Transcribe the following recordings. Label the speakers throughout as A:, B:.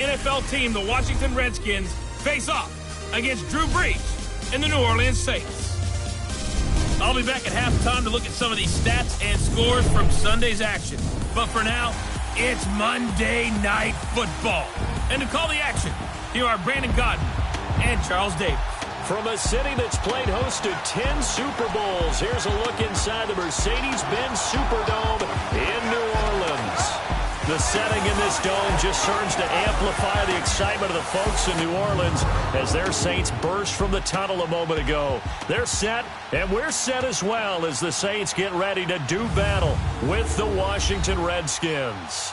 A: NFL team, the Washington Redskins, face off against Drew Brees and the New Orleans Saints. I'll be back at halftime to look at some of these stats and scores from Sunday's action. But for now, it's Monday Night Football. And to call the action, here are Brandon Godden and Charles Davis.
B: From a city that's played host to 10 Super Bowls, here's a look inside the Mercedes-Benz Superdome in New Orleans. The setting in this dome just serves to amplify the excitement of the folks in New Orleans as their Saints burst from the tunnel a moment ago. They're set, and we're set as well as the Saints get ready to do battle with the Washington Redskins.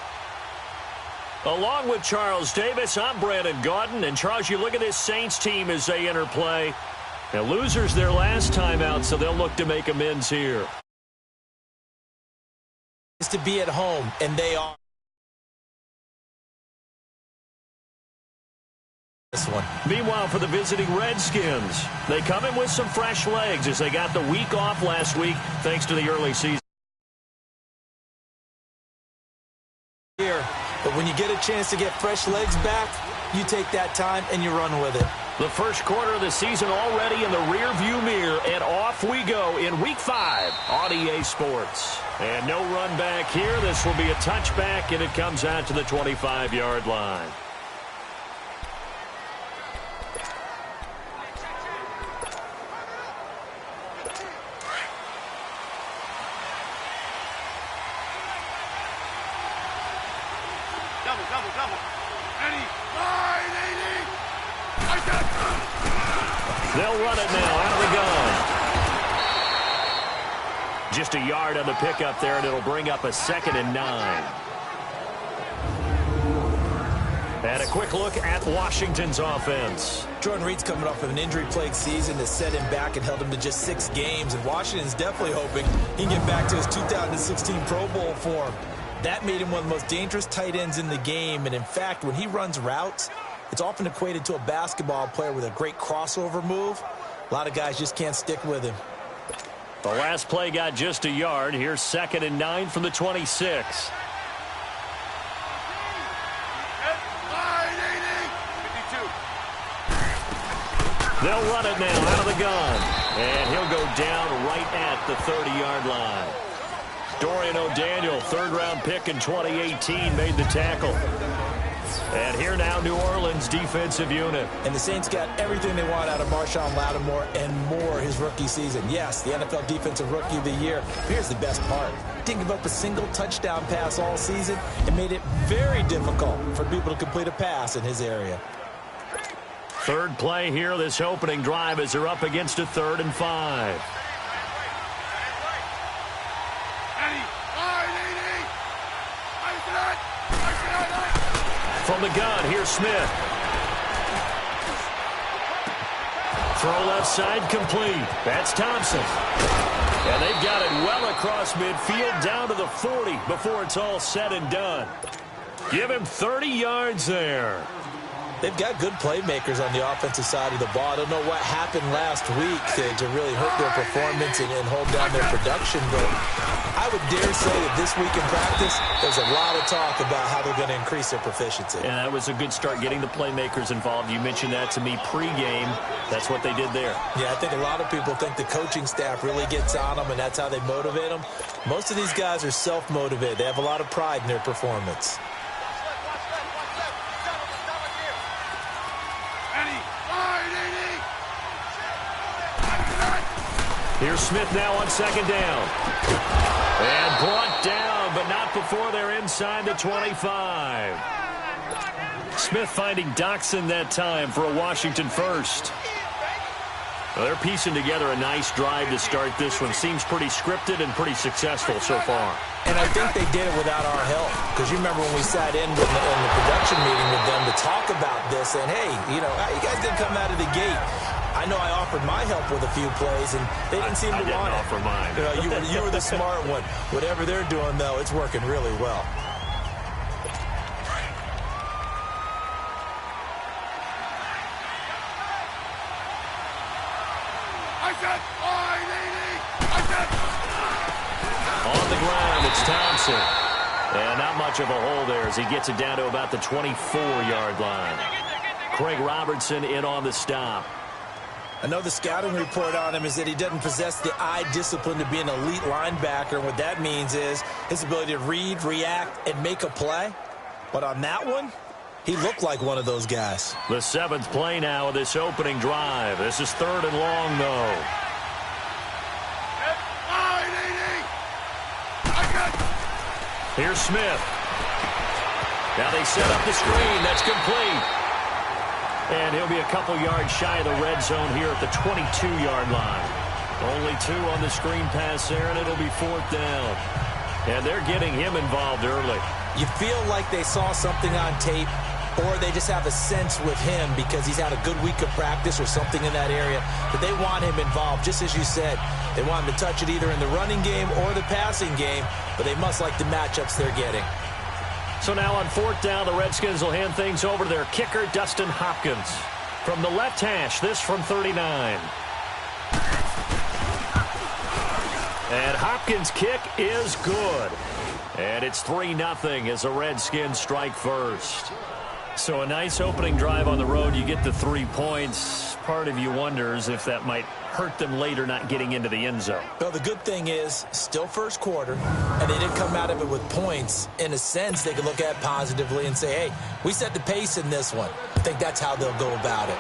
B: Along with Charles Davis, I'm Brandon Gaudin. And Charles, you look at this Saints team as they enter play. Now, losers their last time out, so they'll look to make amends here.
C: To be at home, and they are. This one.
B: Meanwhile, for the visiting Redskins, they come in with some fresh legs as they got the week off last week thanks to the early season.
C: Here, but when you get a chance to get fresh legs back, you take that time and you run with it.
B: The first quarter of the season already in the rearview mirror, and off we go in Week 5 on EA Sports. And no run back here. This will be a touchback, and it comes out to the 25-yard line. They'll run it now out of the gun. Just a yard on the pickup there, and it'll bring up a 2nd and 9. And a quick look at Washington's offense.
C: Jordan Reed's coming off of an injury-plagued season that set him back and held him to just 6 games, and Washington's definitely hoping he can get back to his 2016 Pro Bowl form. That made him one of the most dangerous tight ends in the game, and in fact, when he runs routes, it's often equated to a basketball player with a great crossover move. A lot of guys just can't stick with him.
B: The last play got just a yard. Here's 2nd and 9 from the 26. They'll run it now out of the gun. And he'll go down right at the 30-yard line. Dorian O'Daniel, 3rd-round pick in 2018, made the tackle. And here now, New Orleans defensive unit.
C: And the Saints got everything they want out of Marshawn Lattimore and more his rookie season. Yes, the NFL Defensive Rookie of the Year. Here's the best part. Didn't give up a single touchdown pass all season and made it very difficult for people to complete a pass in his area.
B: Third play here, this opening drive, as they're up against a 3rd and 5. From the gun, here's Smith. Throw left side complete. That's Thompson. And they've got it well across midfield down to the 40 before it's all said and done. Give him 30 yards there.
C: They've got good playmakers on the offensive side of the ball. I don't know what happened last week to really hurt their performance and hold down their production, but I would dare say that this week in practice, there's a lot of talk about how they're going to increase their proficiency.
B: And that was a good start, getting the playmakers involved. You mentioned that to me pregame. That's what they did there.
C: Yeah, I think a lot of people think the coaching staff really gets on them, and that's how they motivate them. Most of these guys are self-motivated. They have a lot of pride in their performance.
B: Here's Smith now on 2nd down. And brought down, but not before they're inside the 25. Smith finding Doxson that time for a Washington first. Well, they're piecing together a nice drive to start this one. Seems pretty scripted and pretty successful so far.
C: And I think they did it without our help. Because you remember when we sat in the production meeting with them to talk about this, and hey, you guys didn't come out of the gate. I know I offered my help with a few plays, and they didn't seem to want it.
B: I didn't offer mine.
C: You were the smart one. Whatever they're doing, though, it's working really well. On
B: the ground, it's Thompson. And not much of a hole there as he gets it down to about the 24-yard line. Craig Robertson in on the stop.
C: I know the scouting report on him is that he doesn't possess the eye discipline to be an elite linebacker. And what that means is his ability to read, react, and make a play. But on that one, he looked like one of those guys.
B: The 7th play now of this opening drive. This is 3rd and long, though. Here's Smith. Now they set up the screen. That's complete. And he'll be a couple yards shy of the red zone here at the 22-yard line. Only 2 on the screen pass there, and it'll be 4th down. And they're getting him involved early.
C: You feel like they saw something on tape, or they just have a sense with him because he's had a good week of practice or something in that area that they want him involved. Just as you said, they want him to touch it either in the running game or the passing game, but they must like the matchups they're getting.
B: So now on 4th down, the Redskins will hand things over to their kicker, Dustin Hopkins. From the left hash, this from 39. And Hopkins' kick is good. And it's 3-0 as the Redskins strike first. So a nice opening drive on the road. You get the 3 points. Part of you wonders if that might hurt them later not getting into the end zone.
C: Well, the good thing is, still first quarter, and they didn't come out of it with points. In a sense, they can look at it positively and say, hey, we set the pace in this one. I think that's how they'll go about it.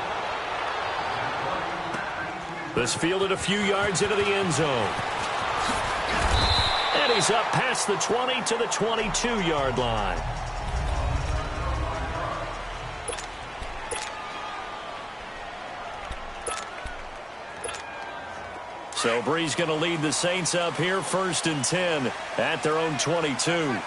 B: This fielded a few yards into the end zone. And he's up past the 20 to the 22-yard line. So Bree's going to lead the Saints up here 1st and 10 at their own 22.
D: 21.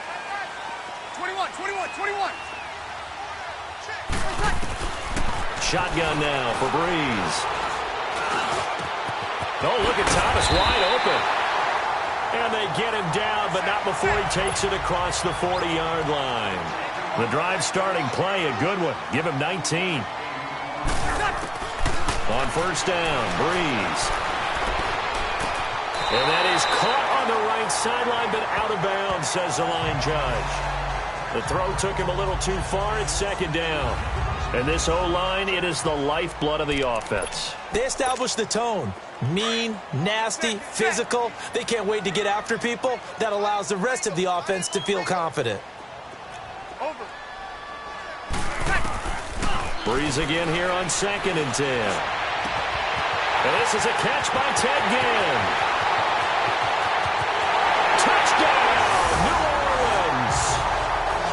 B: Shotgun now for Breeze. Oh, look at Thomas wide open. And they get him down, but not before he takes it across the 40-yard line. The drive starting play, a good one. Give him 19. On 1st down, Breeze. And that is caught on the right sideline, but out of bounds, says the line judge. The throw took him a little too far. It's 2nd down. And this O-line, it is the lifeblood of the offense.
C: They established the tone. Mean, nasty, physical. They can't wait to get after people. That allows the rest of the offense to feel confident.
D: Over.
B: Breeze again here on 2nd and 10. And this is a catch by Ted Ginn. Touchdown, New Orleans.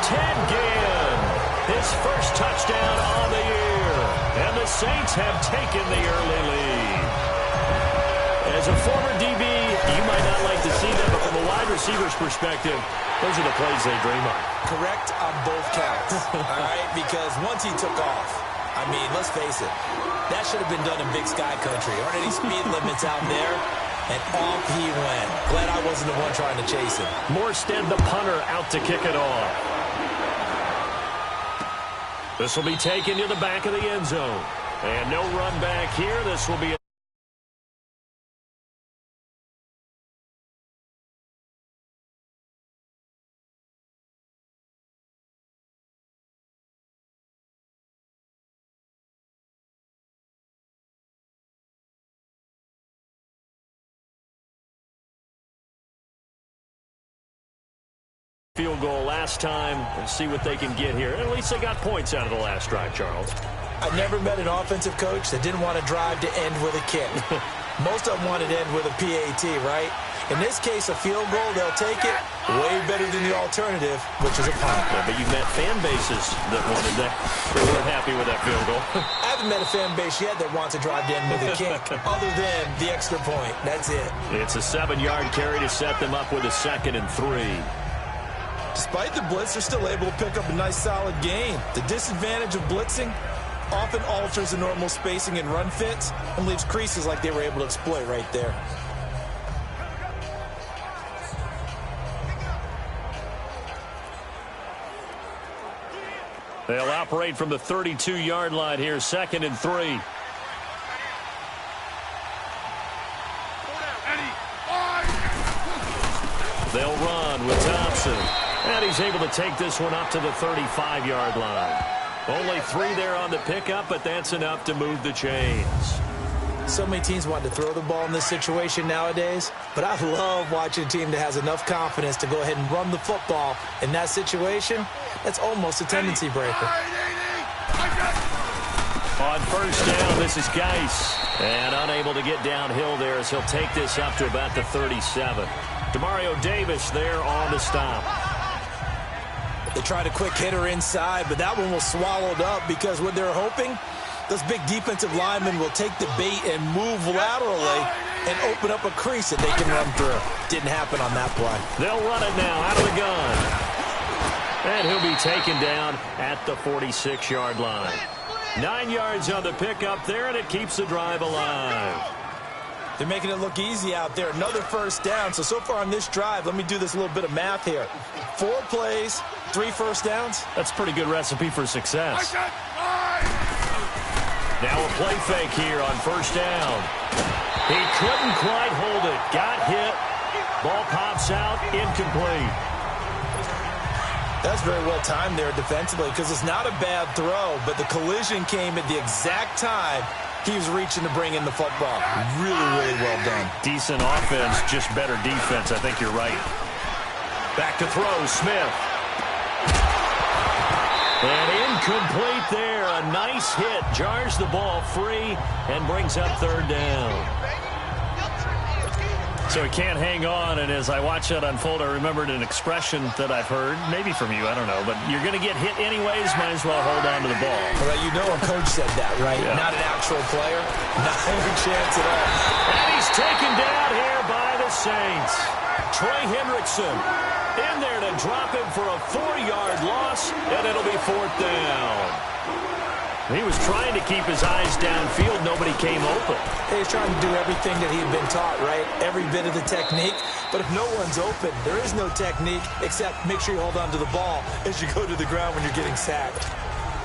B: Ted Ginn, his first touchdown on the year. And the Saints have taken the early lead. As a former DB, you might not like to see that, but from a wide receiver's perspective, those are the plays they dream of.
C: Correct on both counts, all right? Because once he took off, I mean, let's face it, that should have been done in Big Sky Country. Aren't any speed limits out there? And off he went. Glad I wasn't the one trying to chase him.
B: Morstead, the punter, out to kick it off. This will be taken to the back of the end zone. And no run back here. This will be a field goal last time. Let's see what they can get here. At least they got points out of the last drive, Charles.
C: I never met an offensive coach that didn't want to drive to end with a kick. Most of them wanted to end with a PAT, right? In this case, a field goal, they'll take it. Way better than the alternative, which is a punt.
B: Yeah, but you met fan bases that wanted that. They weren't happy with that field goal.
C: I haven't met a fan base yet that wants to drive to end with a kick, other than the extra point. That's it.
B: It's a 7-yard carry to set them up with a 2nd and 3.
C: Despite the blitz, they're still able to pick up a nice, solid gain. The disadvantage of blitzing often alters the normal spacing and run fits and leaves creases like they were able to exploit right there.
B: They'll operate from the 32-yard line here, 2nd and 3. They'll run with Thompson. And he's able to take this one up to the 35-yard line. Only 3 there on the pickup, but that's enough to move the chains.
C: So many teams want to throw the ball in this situation nowadays, but I love watching a team that has enough confidence to go ahead and run the football. In that situation, that's almost a tendency breaker.
B: On first down, this is Geis. And unable to get downhill there as he'll take this up to about the 37. Demario Davis there on the stop.
C: They tried a quick hitter inside, but that one was swallowed up because what they're hoping, those big defensive linemen will take the bait and move laterally and open up a crease that they can run through. Didn't happen on that play.
B: They'll run it now out of the gun. And he'll be taken down at the 46-yard line. 9 yards on the pickup there, and it keeps the drive alive.
C: They're making it look easy out there. Another first down. So far on this drive, let me do this little bit of math here. 4 plays, 3 first downs.
B: That's a pretty good recipe for success. Now a play fake here on first down. He couldn't quite hold it. Got hit. Ball pops out. Incomplete.
C: That's very well timed there defensively because it's not a bad throw, but the collision came at the exact time he was reaching to bring in the football. Really, really well done.
B: Decent offense, just better defense. I think you're right. Back to throw, Smith. And incomplete there. A nice hit. Jars the ball free and brings up third down. So he can't hang on, and as I watch that unfold, I remembered an expression that I've heard, maybe from you, I don't know, but you're going to get hit anyways, might as well hold on to the ball.
C: Well, you know a coach said that, right? Yeah. Not an actual player. Not a chance at all.
B: And he's taken down here by the Saints. Trey Hendrickson in there to drop him for a 4-yard loss, and it'll be 4th down. He was trying to keep his eyes downfield. Nobody came open.
C: He's trying to do everything that he had been taught, right? Every bit of the technique. But if no one's open, there is no technique except make sure you hold on to the ball as you go to the ground when you're getting sacked.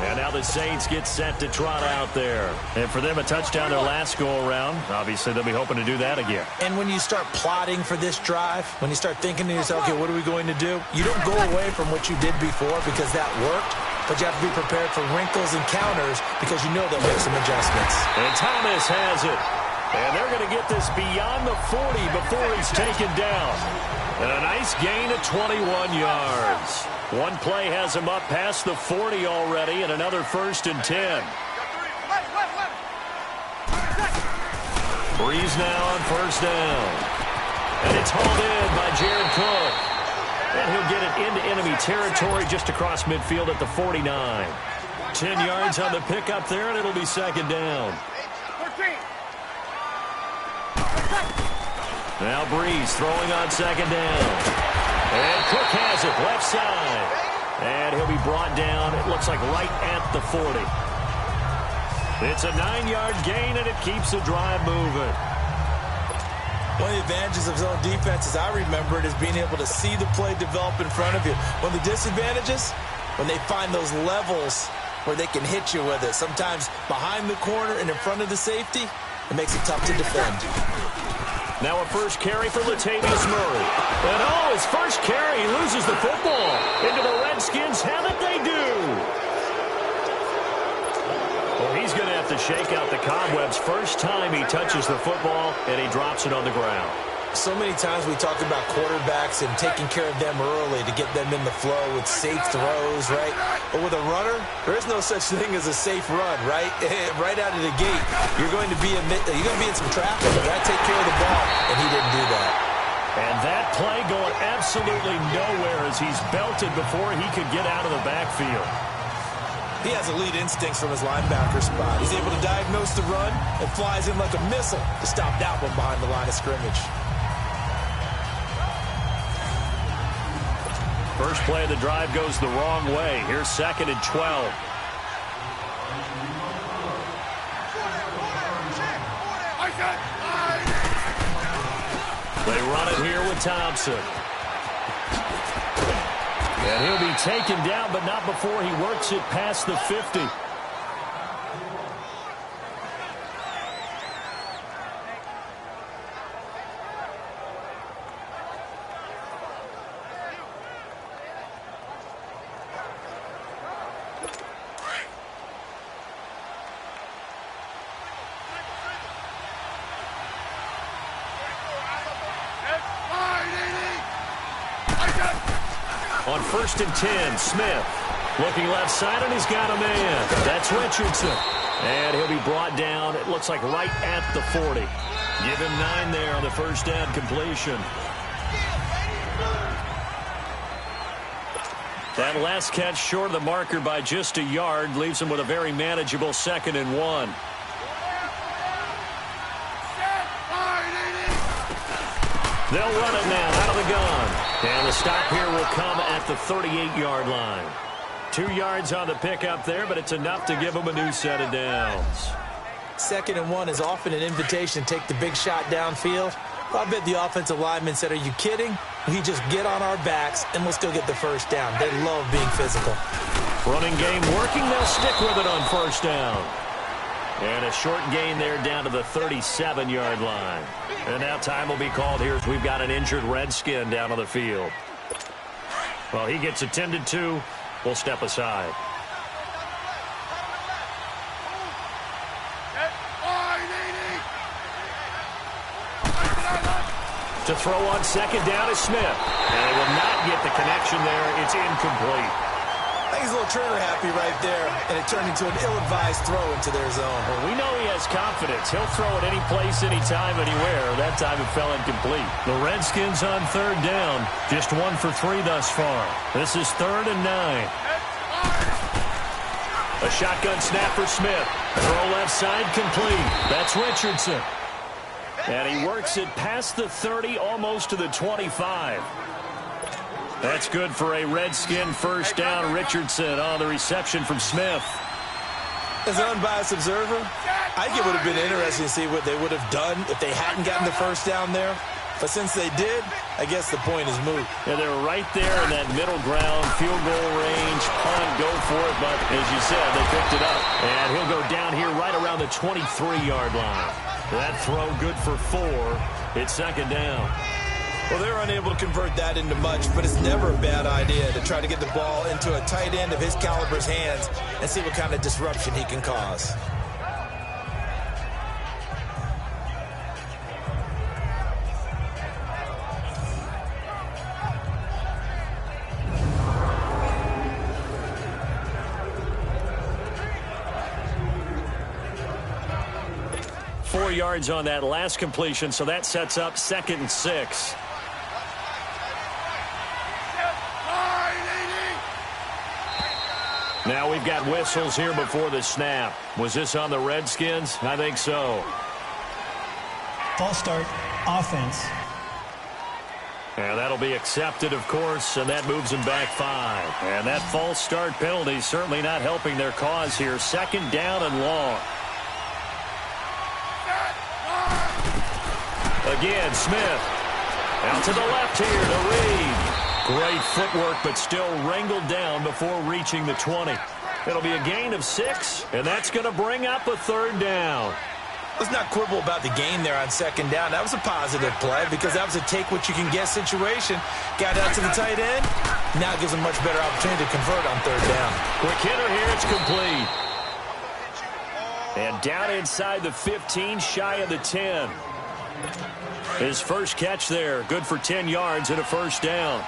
B: And now the Saints get set to trot out there. And for them, a touchdown their last go-around. Obviously, they'll be hoping to do that again.
C: And when you start plotting for this drive, when you start thinking to yourself, okay, what are we going to do? You don't go away from what you did before because that worked. But you have to be prepared for wrinkles and counters because you know they'll make some adjustments.
B: And Thomas has it. And they're going to get this beyond the 40 before he's taken down. And a nice gain of 21 yards. One play has him up past the 40 already, and another 1st and 10. Breeze now on first down. And it's hauled in by Jared Cook. And he'll get it into enemy territory just across midfield at the 49. 10 yards on the pickup there, and it'll be 2nd down. Now Breeze throwing on 2nd down. And Cook has it left side. And he'll be brought down, it looks like right at the 40. It's a 9-yard gain, and it keeps the drive moving.
C: One of the advantages of zone defense, as I remember it, is being able to see the play develop in front of you. One of the disadvantages, when they find those levels where they can hit you with it, sometimes behind the corner and in front of the safety, it makes it tough to defend.
B: Now a first carry for Latavius Murray. And his first carry, he loses the football. Into the Redskins, have it they do. Well, he's going to have to shake out the cobwebs first time he touches the football, and he drops it on the ground.
C: So many times we talk about quarterbacks and taking care of them early to get them in the flow with safe throws, right? But with a runner, there is no such thing as a safe run, right? Right out of the gate, you're going to be in some traffic. You got to take care of the ball, and he didn't do that.
B: And that play going absolutely nowhere as he's belted before he could get out of the backfield.
C: He has elite instincts from his linebacker spot. He's able to diagnose the run and flies in like a missile to stop that one behind the line of scrimmage.
B: First play of the drive goes the wrong way. Here's 2nd and 12. They run it here with Thompson. And he'll be taken down, but not before he works it past the 50. On 1st and 10, Smith. Looking left side, and he's got a man. That's Richardson. And he'll be brought down, it looks like right at the 40. Give him 9 there on the first down completion. That last catch short of the marker by just a yard leaves him with a very manageable 2nd and 1. They'll run it now out of the gun. And the stop here will come at the 38-yard line. 2 yards on the pickup there, but it's enough to give them a new set of downs.
C: 2nd and 1 is often an invitation to take the big shot downfield. Well, I bet the offensive lineman said, are you kidding? We just get on our backs and let's go get the first down. They love being physical.
B: Running game working. They'll stick with it on first down. And a short gain there down to the 37-yard line. And now time will be called here as we've got an injured Redskin down on the field. Well, he gets attended to. We'll step aside. To throw on 2nd down is Smith. And he will not get the connection there. It's incomplete.
C: I think he's a little trigger happy right there, and it turned into an ill-advised throw into their zone.
B: Well, we know he has confidence. He'll throw it any place, anytime, anywhere. That time it fell incomplete. The Redskins on 3rd down. Just 1 for 3 thus far. This is 3rd and 9. A shotgun snap for Smith. Throw left side complete. That's Richardson. And he works it past the 30, almost to the 25. That's good for a Redskin first down. Richardson on the reception from Smith.
C: As an unbiased observer, I think it would have been interesting to see what they would have done if they hadn't gotten the first down there. But since they did, I guess the point is moot.
B: Yeah, they were right there in that middle ground, field goal range, punt, go for it. But as you said, they picked it up. And he'll go down here right around the 23-yard line. That throw good for 4. It's 2nd down.
C: Well, they're unable to convert that into much, but it's never a bad idea to try to get the ball into a tight end of his caliber's hands and see what kind of disruption he can cause.
B: Four yards on that last completion, so that sets up 2nd and 6. Now we've got whistles here before the snap. Was this on the Redskins? I think so.
D: False start, offense.
B: And that'll be accepted, of course, and that moves them back 5. And that false start penalty certainly not helping their cause here. 2nd down and long. Again, Smith. Out to the left here to Reed. Great footwork, but still wrangled down before reaching the 20. It'll be a gain of 6, and that's going to bring up a 3rd down.
C: Let's not quibble about the gain there on 2nd down. That was a positive play because that was a take-what-you-can-get situation. Got out to the tight end. Now it gives them much better opportunity to convert on 3rd down.
B: Quick hitter here. It's complete. And down inside the 15, shy of the 10. His first catch there, good for 10 yards and a first down.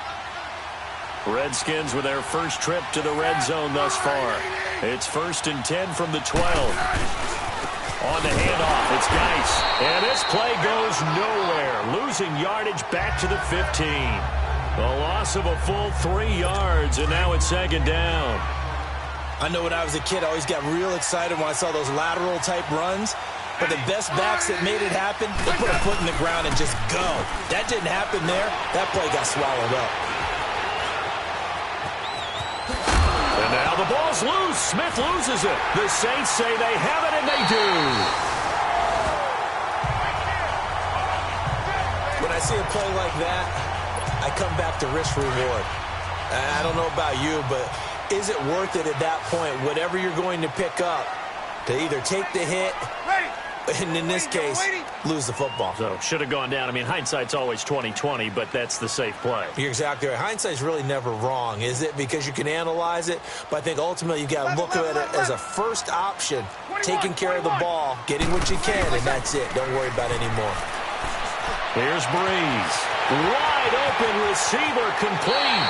B: Redskins with their first trip to the red zone thus far. It's 1st and 10 from the 12. On the handoff, it's Geis. And this play goes nowhere. Losing yardage back to the 15. The loss of a full 3 yards, and now it's 2nd down.
C: I know when I was a kid, I always got real excited when I saw those lateral-type runs. But the best backs that made it happen, they put a foot in the ground and just go. That didn't happen there. That play got swallowed up.
B: And now the ball's loose. Smith loses it. The Saints say they have it, and they do.
C: When I see a play like that, I come back to risk reward. I don't know about you, but is it worth it at that point, whatever you're going to pick up, to either take the hit, and in this case, lose the football?
B: So should have gone down. I mean, hindsight's always 20/20, but that's the safe play.
C: You're exactly right. Hindsight's really never wrong, is it? Because you can analyze it, but I think ultimately you got to look at it as a first option, taking care of the ball, getting what you can, and that's it. Don't worry about it anymore.
B: Here's Breeze. Wide open receiver complete.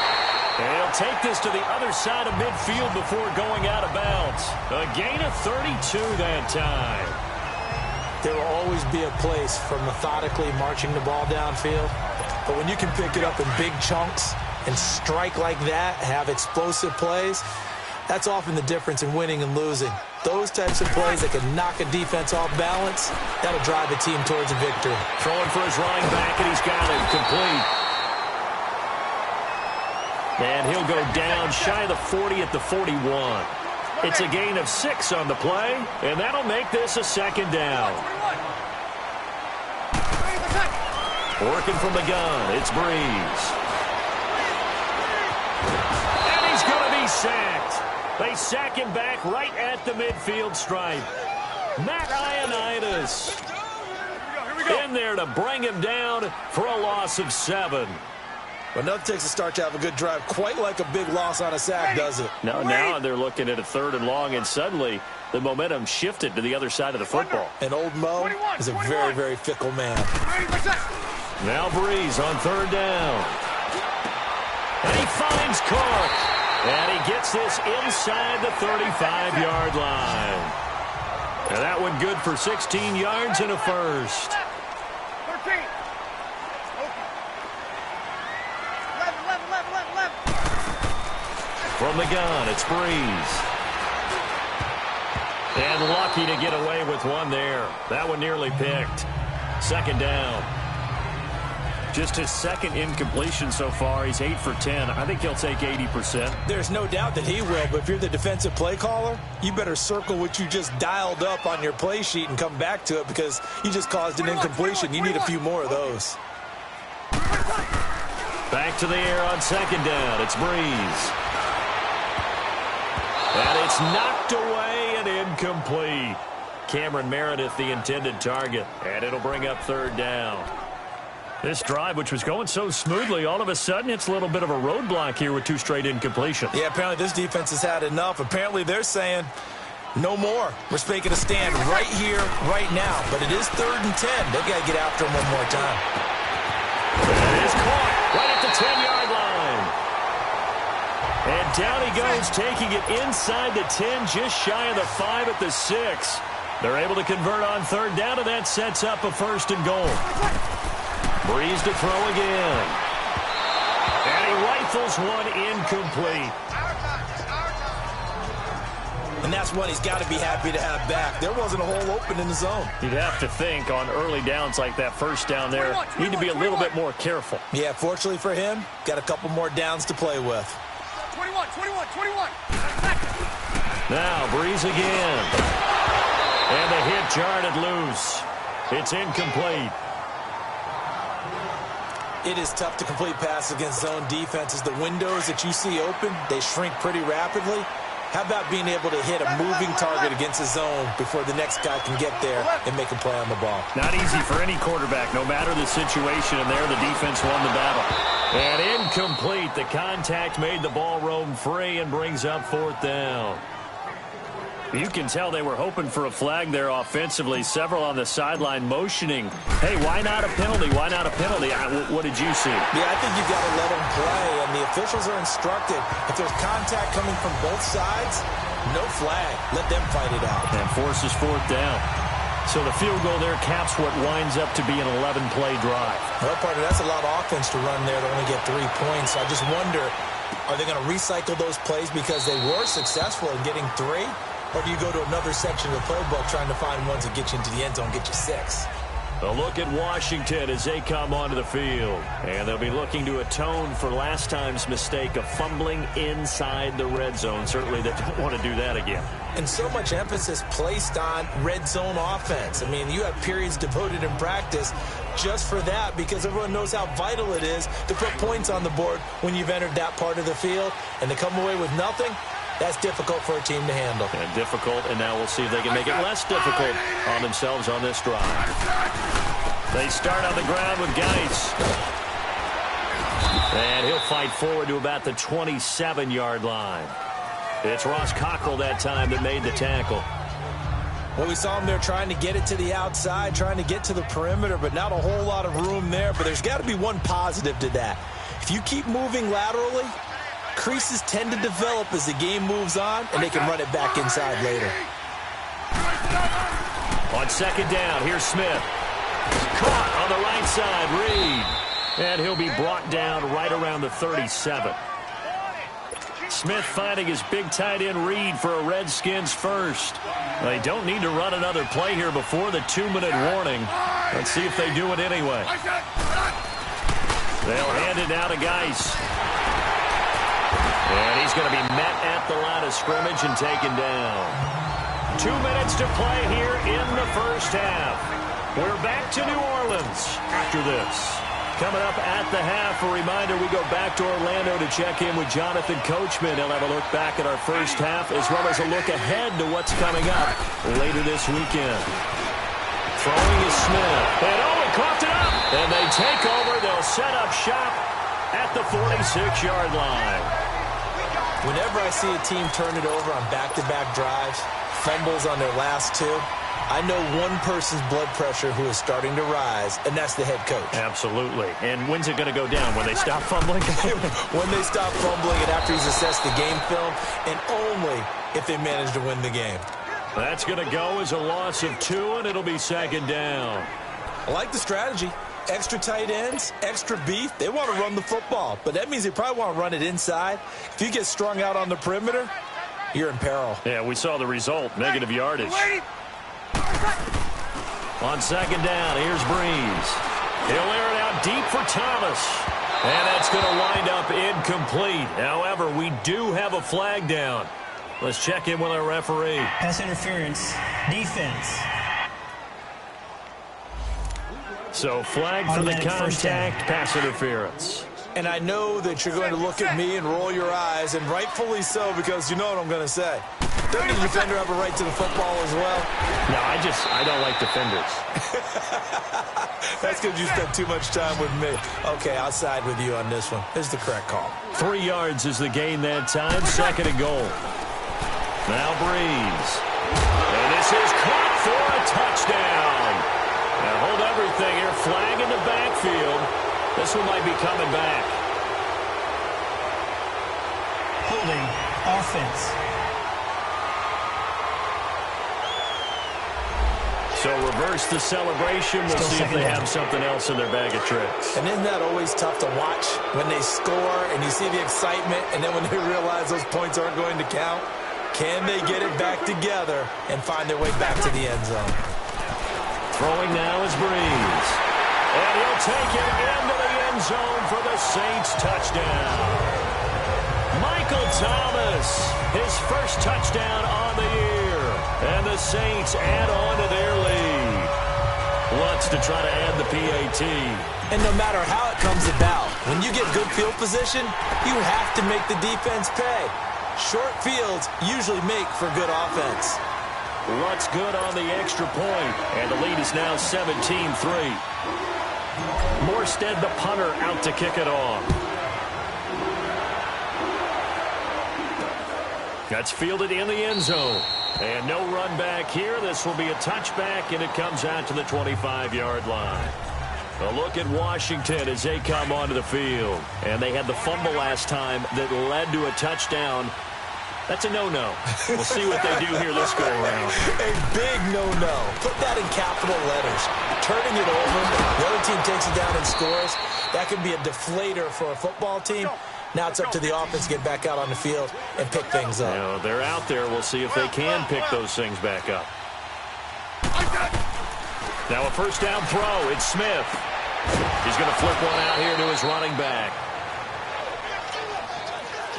B: And he'll take this to the other side of midfield before going out of bounds. A gain of 32 that time.
C: There will always be a place for methodically marching the ball downfield. But when you can pick it up in big chunks and strike like that, have explosive plays, that's often the difference in winning and losing. Those types of plays that can knock a defense off balance, that'll drive a team towards a victory.
B: Throwing for his running back, and he's got it complete. And he'll go down shy of the 40 at the 41. It's a gain of 6 on the play, and that'll make this a second down. Working from the gun, it's Breeze. And he's going to be sacked. They sack him back right at the midfield stripe. Matt Ioannidis in there to bring him down for a loss of 7.
C: But nothing takes a start to have a good drive quite like a big loss on a sack, does it?
B: No, now they're looking at a 3rd and long, and suddenly the momentum shifted to the other side of the football.
C: And old Mo is a very, very fickle man.
B: Now Breeze on 3rd down. And he finds Cook. And he gets this inside the 35-yard line. And that one good for 16 yards and a first.
E: 13.
B: From the gun, it's Breeze. And lucky to get away with one there. That one nearly picked. 2nd down. Just his 2nd incompletion so far. He's 8 for 10. I think he'll take 80%.
C: There's no doubt that he will, but if you're the defensive play caller, you better circle what you just dialed up on your play sheet and come back to it because you just caused an incompletion. You need a few more of those.
B: Back to the air on 2nd down. It's Breeze. And it's knocked away and incomplete. Cameron Meredith, the intended target. And it'll bring up 3rd down. This drive, which was going so smoothly, all of a sudden it's a little bit of a roadblock here with 2 straight incompletions.
C: Yeah, apparently this defense has had enough. Apparently they're saying no more. We're making a stand right here, right now. But it is 3rd and 10. They got to get after him one more time.
B: It is caught right at the 10-yard line. And down he goes, taking it inside the 10, just shy of the 5 at the 6. They're able to convert on 3rd down, and that sets up a 1st and goal. Breeze to throw again. And he rifles one incomplete.
C: And that's one he's got to be happy to have back. There wasn't a hole open in the zone.
B: You'd have to think on early downs like that 1st down there, need to be a little bit more careful.
C: Yeah, fortunately for him, got a couple more downs to play with.
E: 21.
B: Now Breeze again. And the hit jarred it loose. It's incomplete.
C: It is tough to complete passes against zone defenses. The windows that you see open, they shrink pretty rapidly. How about being able to hit a moving target against a zone before the next guy can get there and make a play on the ball?
B: Not easy for any quarterback, no matter the situation, and there the defense won the battle. And incomplete. The contact made the ball roam free and brings up 4th down. You can tell they were hoping for a flag there offensively. Several on the sideline motioning, hey, why not a penalty? Why not a penalty? What did you see?
C: Yeah, I think you've got to let them play, and the officials are instructed. If there's contact coming from both sides, no flag. Let them fight it out.
B: And forces 4th down. So the field goal there caps what winds up to be an 11-play drive.
C: Well, partner, that's a lot of offense to run there to only get 3 points. I just wonder, are they going to recycle those plays because they were successful in getting 3? Or do you go to another section of the playbook trying to find ones that get you into the end zone, get you 6?
B: A look at Washington as they come onto the field. And they'll be looking to atone for last time's mistake of fumbling inside the red zone. Certainly they don't want to do that again.
C: And so much emphasis placed on red zone offense. I mean, you have periods devoted in practice just for that because everyone knows how vital it is to put points on the board when you've entered that part of the field. And to come away with nothing, that's difficult for a team to handle.
B: And difficult, and now we'll see if they can make it less difficult on themselves on this drive. They start on the ground with Geis. And he'll fight forward to about the 27-yard line. It's Ross Cockrell that time that made the tackle.
C: Well, we saw him there trying to get it to the outside, trying to get to the perimeter, but not a whole lot of room there. But there's got to be one positive to that. If you keep moving laterally, Creases tend to develop as the game moves on, and they can run it back inside later.
B: On second down, here's Smith. Caught on the right side, Reed. And he'll be brought down right around the 37. Smith finding his big tight end Reed for a Redskins first. They don't need to run another play here before the 2-minute warning. Let's see if they do it anyway. They'll hand it now to Geis. And he's going to be met at the line of scrimmage and taken down. 2 minutes to play here in the first half. We're back to New Orleans after this. Coming up at the half, a reminder, we go back to Orlando to check in with Jonathan Coachman. He'll have a look back at our first half as well as a look ahead to what's coming up later this weekend. Throwing is Smith. And Owen coughed it up. And they take over. They'll set up shop at the 46-yard line.
C: Whenever I see a team turn it over on back-to-back drives, fumbles on their last two, I know one person's blood pressure who is starting to rise, and that's the head coach.
B: Absolutely. And when's it going to go down? When they stop fumbling?
C: When they stop fumbling and after he's assessed the game film, and only if they manage to win the game.
B: That's going to go as a loss of 2, and it'll be second down.
C: I like the strategy. Extra tight ends, extra beef. They want to run the football, but that means they probably want to run it inside. If you get strung out on the perimeter, you're in peril.
B: Yeah, we saw the result, negative yardage. On second down, here's Breeze. He'll air it out deep for Thomas. And that's going to wind up incomplete. However, we do have a flag down. Let's check in with our referee.
D: Pass interference, defense.
B: So flag for the contact, pass interference.
C: And I know that you're going to look at me and roll your eyes, and rightfully so, because you know what I'm going to say. Doesn't the defender have a right to the football as well?
B: No, I don't like defenders.
C: That's because you spent too much time with me. Okay, I'll side with you on this one. This is the correct call.
B: 3 yards is the gain that time, second and goal. Now Breeze. And this is caught for a touchdown. Now hold everything here, flag in the backfield. This one might be coming back.
D: Holding, offense.
B: So reverse the celebration. We'll see if they have something else in their bag of tricks.
C: And isn't that always tough to watch when they score and you see the excitement, and then when they realize those points aren't going to count? Can they get it back together and find their way back to the end zone?
B: Throwing now is Breeze. And he'll take it into the end zone for the Saints touchdown. Michael Thomas, his first touchdown on the year. And the Saints add on to their lead. Wants to try to add the PAT.
C: And no matter how it comes about, when you get good field position, you have to make the defense pay. Short fields usually make for good offense.
B: What's good on the extra point, and the lead is now 17-3. Morstead, the punter, out to kick it off. That's fielded in the end zone. And no run back here. This will be a touchback, and it comes out to the 25-yard line. A look at Washington as they come onto the field. And they had the fumble last time that led to a touchdown. That's a no-no. We'll see what they do here this go-around.
C: A big no-no. Put that in capital letters. Turning it over, the other team takes it down and scores. That could be a deflator for a football team. Now it's up to the offense to get back out on the field and pick things up.
B: You know, they're out there. We'll see if they can pick those things back up. Now a first down throw. It's Smith. He's going to flip one out here to his running back.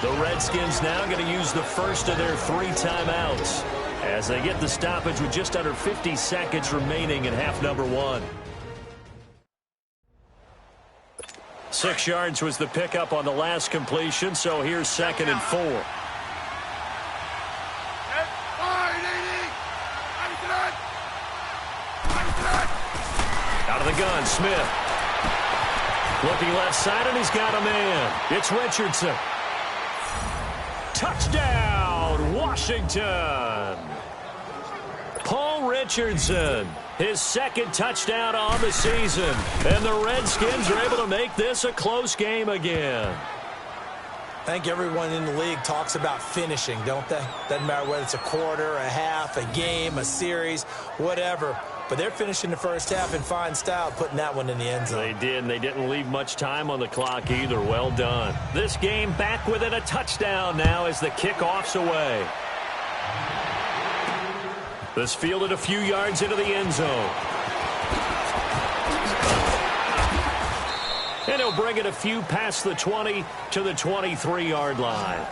B: The Redskins now going to use the first of their 3 timeouts as they get the stoppage with just under 50 seconds remaining in half number 1. 6 yards was the pickup on the last completion, so here's second and 4. Out of the gun, Smith. Looking left side, and he's got a man. It's Richardson. Touchdown, Washington. Paul Richardson, his second touchdown on the season. And the Redskins are able to make this a close game again.
C: I think everyone in the league talks about finishing, don't they? Doesn't matter whether it's a quarter, a half, a game, a series, whatever. But they're finishing the first half in fine style, putting that one in the end zone.
B: They did, and they didn't leave much time on the clock either. Well done. This game back within a touchdown now as the kickoff's away. This fielded a few yards into the end zone. And he'll bring it a few past the 20 to the 23-yard line.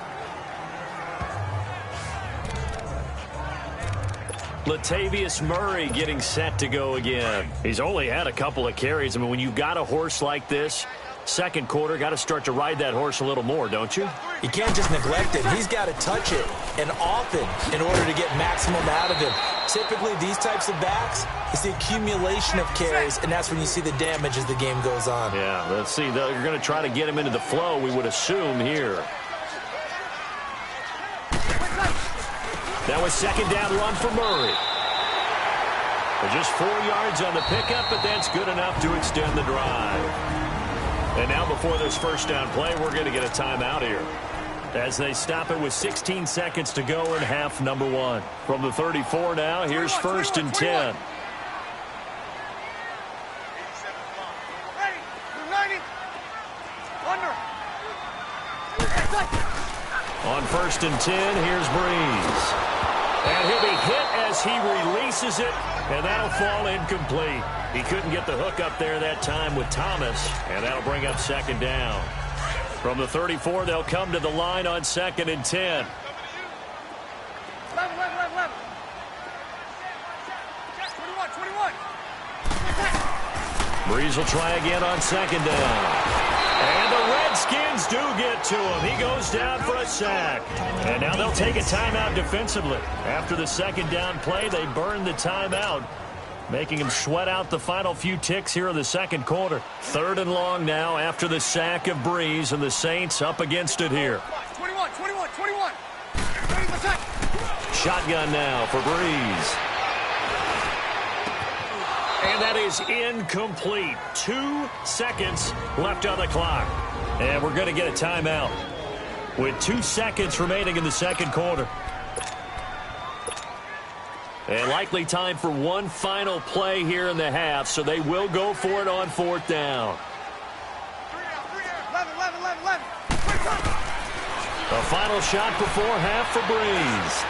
B: Latavius Murray getting set to go again. He's only had a couple of carries. I mean, when you've got a horse like this, second quarter, got to start to ride that horse a little more, don't you?
C: You can't just neglect it. He's got to touch it, and often, in order to get maximum out of him. Typically, these types of backs, it's the accumulation of carries, and that's when you see the damage as the game goes on.
B: Yeah, let's see. You're going to try to get him into the flow, we would assume, here. That was second down run for Murray. Just 4 yards on the pickup, but that's good enough to extend the drive. And now before this first down play, we're going to get a timeout here, as they stop it with 16 seconds to go in half number one. From the 34 now, here's first and 10.
E: Ready. 90. Under.
B: On first and 10, here's Breeze. And he'll be hit as he releases it, and that'll fall incomplete. He couldn't get the hook up there that time with Thomas, and that'll bring up second down. From the 34, they'll come to the line on second and 10.
E: 11. 21.
B: Breeze will try again on second down. And the Redskins do get to him. He goes down for a sack. And now they'll take a timeout defensively. After the second down play, they burn the timeout, making him sweat out the final few ticks here in the second quarter. Third and long now after the sack of Breeze, and the Saints up against it here.
E: 21. Ready for sack.
B: Shotgun now for Breeze. And that is incomplete. 2 seconds left on the clock. And we're going to get a timeout with 2 seconds remaining in the second quarter. And likely time for one final play here in the half, so they will go for it on fourth down.
E: 11.
B: The final shot before half for Breeze.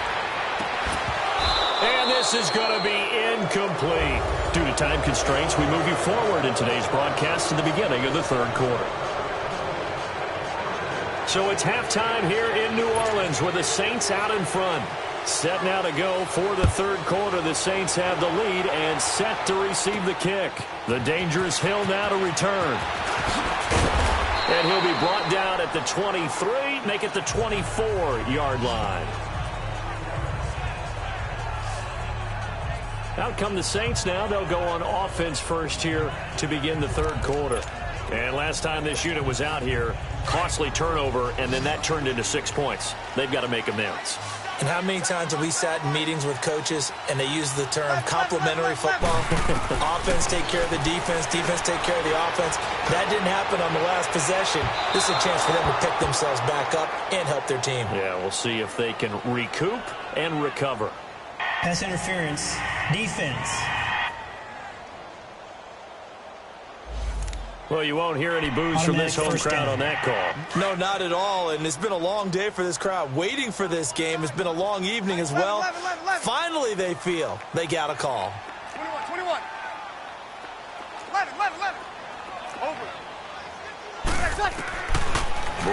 B: And this is going to be incomplete. Due to time constraints, we move you forward in today's broadcast to the beginning of the third quarter. So it's halftime here in New Orleans with the Saints out in front. Set now to go for the third quarter. The Saints have the lead and set to receive the kick. The dangerous Hill now to return. And he'll be brought down at the 23, make it the 24-yard line. Out come the Saints now. They'll go on offense first here to begin the third quarter. And last time this unit was out here, costly turnover, and then that turned into 6 points. They've got to make amends.
C: And how many times have we sat in meetings with coaches and they use the term complementary football? Offense take care of the defense, defense take care of the offense. That didn't happen on the last possession. This is a chance for them to pick themselves back up and help their team.
B: Yeah, we'll see if they can recoup and recover.
D: Pass interference. Defense.
B: Well, you won't hear any boos from this home crowd on that call.
C: No, not at all. And it's been a long day for this crowd. Waiting for this game. It's been a long evening as well.
E: 11.
C: Finally, they feel they got a call.
E: 21. 11. Over.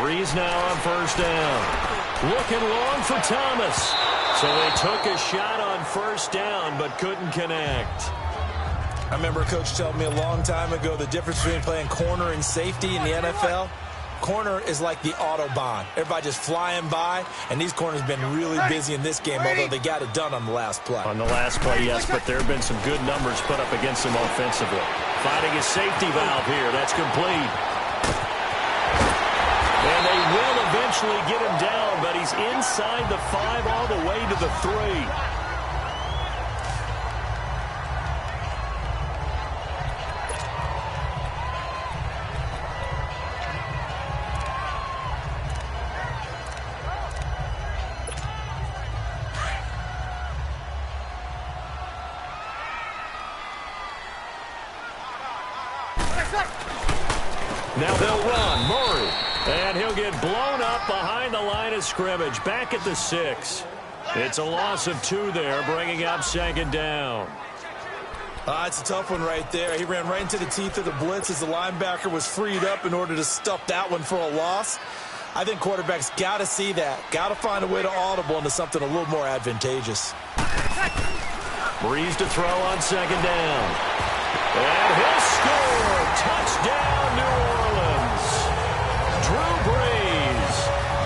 B: Breeze now on first down. Looking long for Thomas. So they took a shot on first down but couldn't connect.
C: I remember a coach telling me a long time ago the difference between playing corner and safety in the NFL. Corner is like the Autobahn. Everybody just flying by, and these corners have been really busy in this game, although they got it done on the last play.
B: On the last play, yes, but there have been some good numbers put up against them offensively. Finding a safety valve here. That's complete. And they will eventually get him down, but he's inside the 5 all the way to the 3. Now they'll run. Murray. And he'll get blown up behind the line of scrimmage. Back at the 6. It's a loss of 2 there, bringing up second down.
C: It's a tough one right there. He ran right into the teeth of the blitz as the linebacker was freed up in order to stuff that one for a loss. I think quarterbacks got to see that. Got to find a way to audible into something a little more advantageous.
B: Breeze to throw on second down. And he'll score. Touchdown, New Orleans. Drew Brees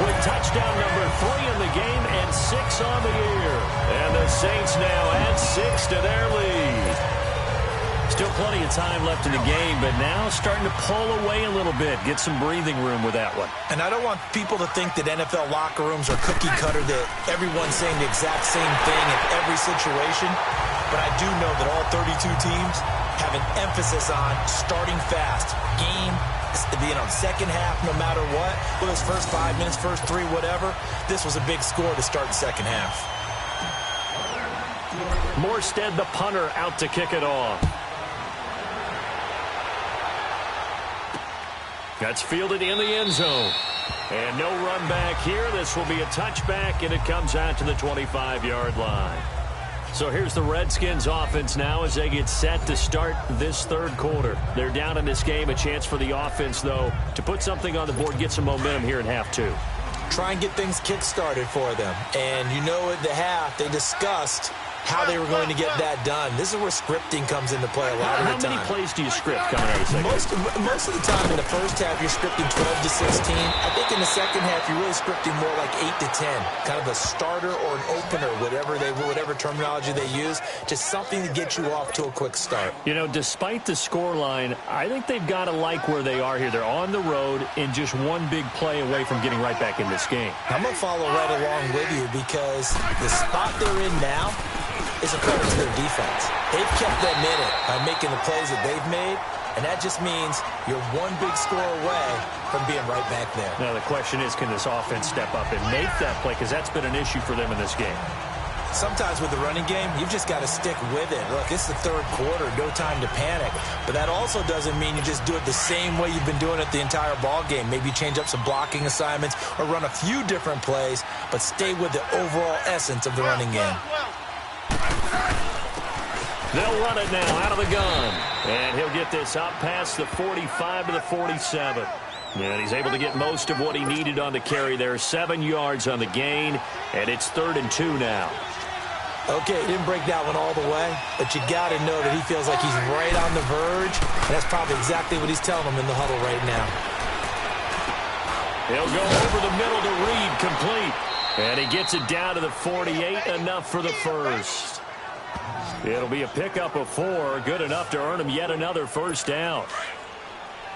B: with touchdown number 3 in the game and 6 on the year. And the Saints now add 6 to their lead. Still plenty of time left in the game, but now starting to pull away a little bit. Get some breathing room with that one.
C: And I don't want people to think that NFL locker rooms are cookie cutter, that everyone's saying the exact same thing in every situation. But I do know that all 32 teams have an emphasis on starting fast. Game, second half, no matter what. Whether it's first 5 minutes, first 3, whatever. This was a big score to start the second half.
B: Morstead, the punter, out to kick it off. That's fielded in the end zone. And no run back here. This will be a touchback, and it comes out to the 25-yard line. So here's the Redskins offense now as they get set to start this third quarter. They're down in this game. A chance for the offense, though, to put something on the board, get some momentum here in half 2.
C: Try and get things kick-started for them. And you know at the half, they discussed how they were going to get that done. This is where scripting comes into play a lot of the time.
B: How many plays do you script coming out of the second?
C: Most of the time in the first half, you're scripting 12 to 16. I think in the second half, you're really scripting more like 8 to 10. Kind of a starter or an opener, whatever terminology they use. Just something to get you off to a quick start.
B: You know, despite the scoreline, I think they've got to like where they are here. They're on the road and just one big play away from getting right back in this game.
C: I'm going to follow right along with you because the spot they're in now is a credit to their defense. They've kept them in it by making the plays that they've made, and that just means you're one big score away from being right back there.
B: Now the question is, can this offense step up and make that play? Because that's been an issue for them in this game.
C: Sometimes with the running game, you've just got to stick with it. Look, it's the third quarter, no time to panic. But that also doesn't mean you just do it the same way you've been doing it the entire ball game. Maybe change up some blocking assignments or run a few different plays, but stay with the overall essence of the running game.
B: They'll run it now out of the gun. And he'll get this up past the 45 to the 47. And he's able to get most of what he needed on the carry there. 7 yards on the gain, and it's 3rd and 2 now.
C: Okay, he didn't break that one all the way, but you got to know that he feels like he's right on the verge, and that's probably exactly what he's telling them in the huddle right now.
B: He'll go over the middle to Reed, complete. And he gets it down to the 48, enough for the first. It'll be a pickup of 4, good enough to earn him yet another first down.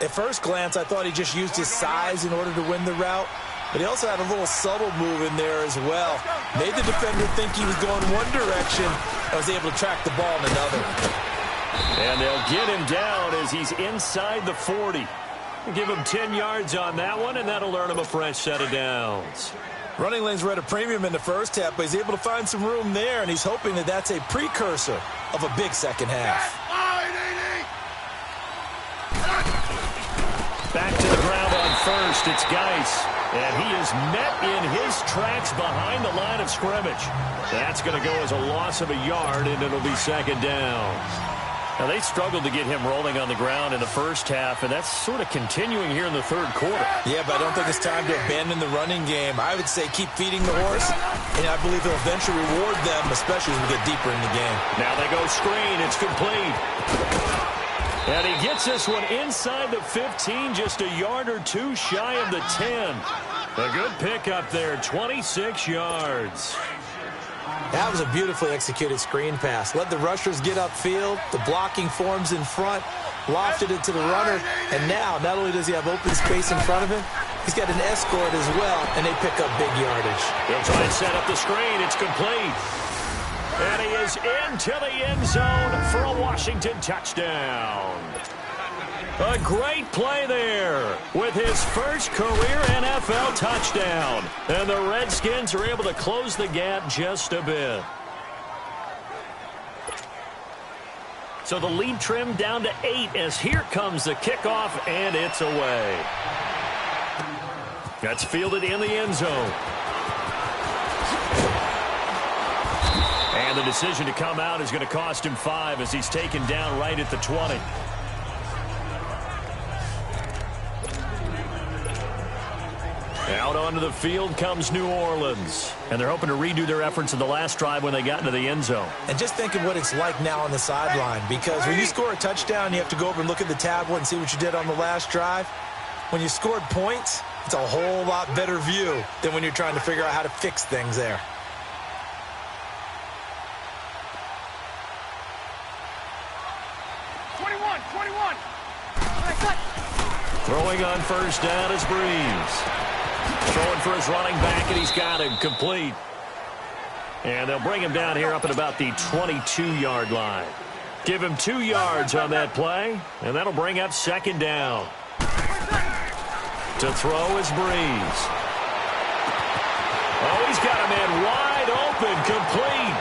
C: At first glance, I thought he just used his size in order to win the route, but he also had a little subtle move in there as well. Made the defender think he was going one direction and was able to track the ball in another.
B: And they'll get him down as he's inside the 40. Give him 10 yards on that one, and that'll earn him a fresh set of downs.
C: Running lanes were at a premium in the first half, but he's able to find some room there, and he's hoping that that's a precursor of a big second half.
B: Back to the ground on first. It's Geis. And he is met in his tracks behind the line of scrimmage. That's going to go as a loss of a yard, and it'll be second down. Now, they struggled to get him rolling on the ground in the first half, and that's sort of continuing here in the third quarter.
C: Yeah, but I don't think it's time to abandon the running game. I would say keep feeding the horse, and I believe he'll eventually reward them, especially as we get deeper in the game.
B: Now they go screen. It's complete. And he gets this one inside the 15, just a yard or two shy of the 10. A good pickup there, 26 yards.
C: That was a beautifully executed screen pass. Let the rushers get upfield. The blocking forms in front. Lofted it to the runner. And now, not only does he have open space in front of him, he's got an escort as well, and they pick up big yardage.
B: He'll try and set up the screen. It's complete. And he is into the end zone for a Washington touchdown. A great play there with his first career NFL touchdown. And the Redskins are able to close the gap just a bit. So the lead trimmed down to 8 as here comes the kickoff, and it's away. That's fielded in the end zone. And the decision to come out is going to cost him 5 as he's taken down right at the 20. Out onto the field comes New Orleans. And they're hoping to redo their efforts in the last drive when they got into the end zone.
C: And just think of what it's like now on the sideline, because when you score a touchdown, you have to go over and look at the tablet and see what you did on the last drive. When you scored points, it's a whole lot better view than when you're trying to figure out how to fix things there.
B: Throwing on first down is Breeze. Throwing for his running back, and he's got him complete. And they'll bring him down here up at about the 22-yard line. Give him 2 yards on that play, and that'll bring up second down. To throw is Breeze. Oh, he's got a man wide open, complete.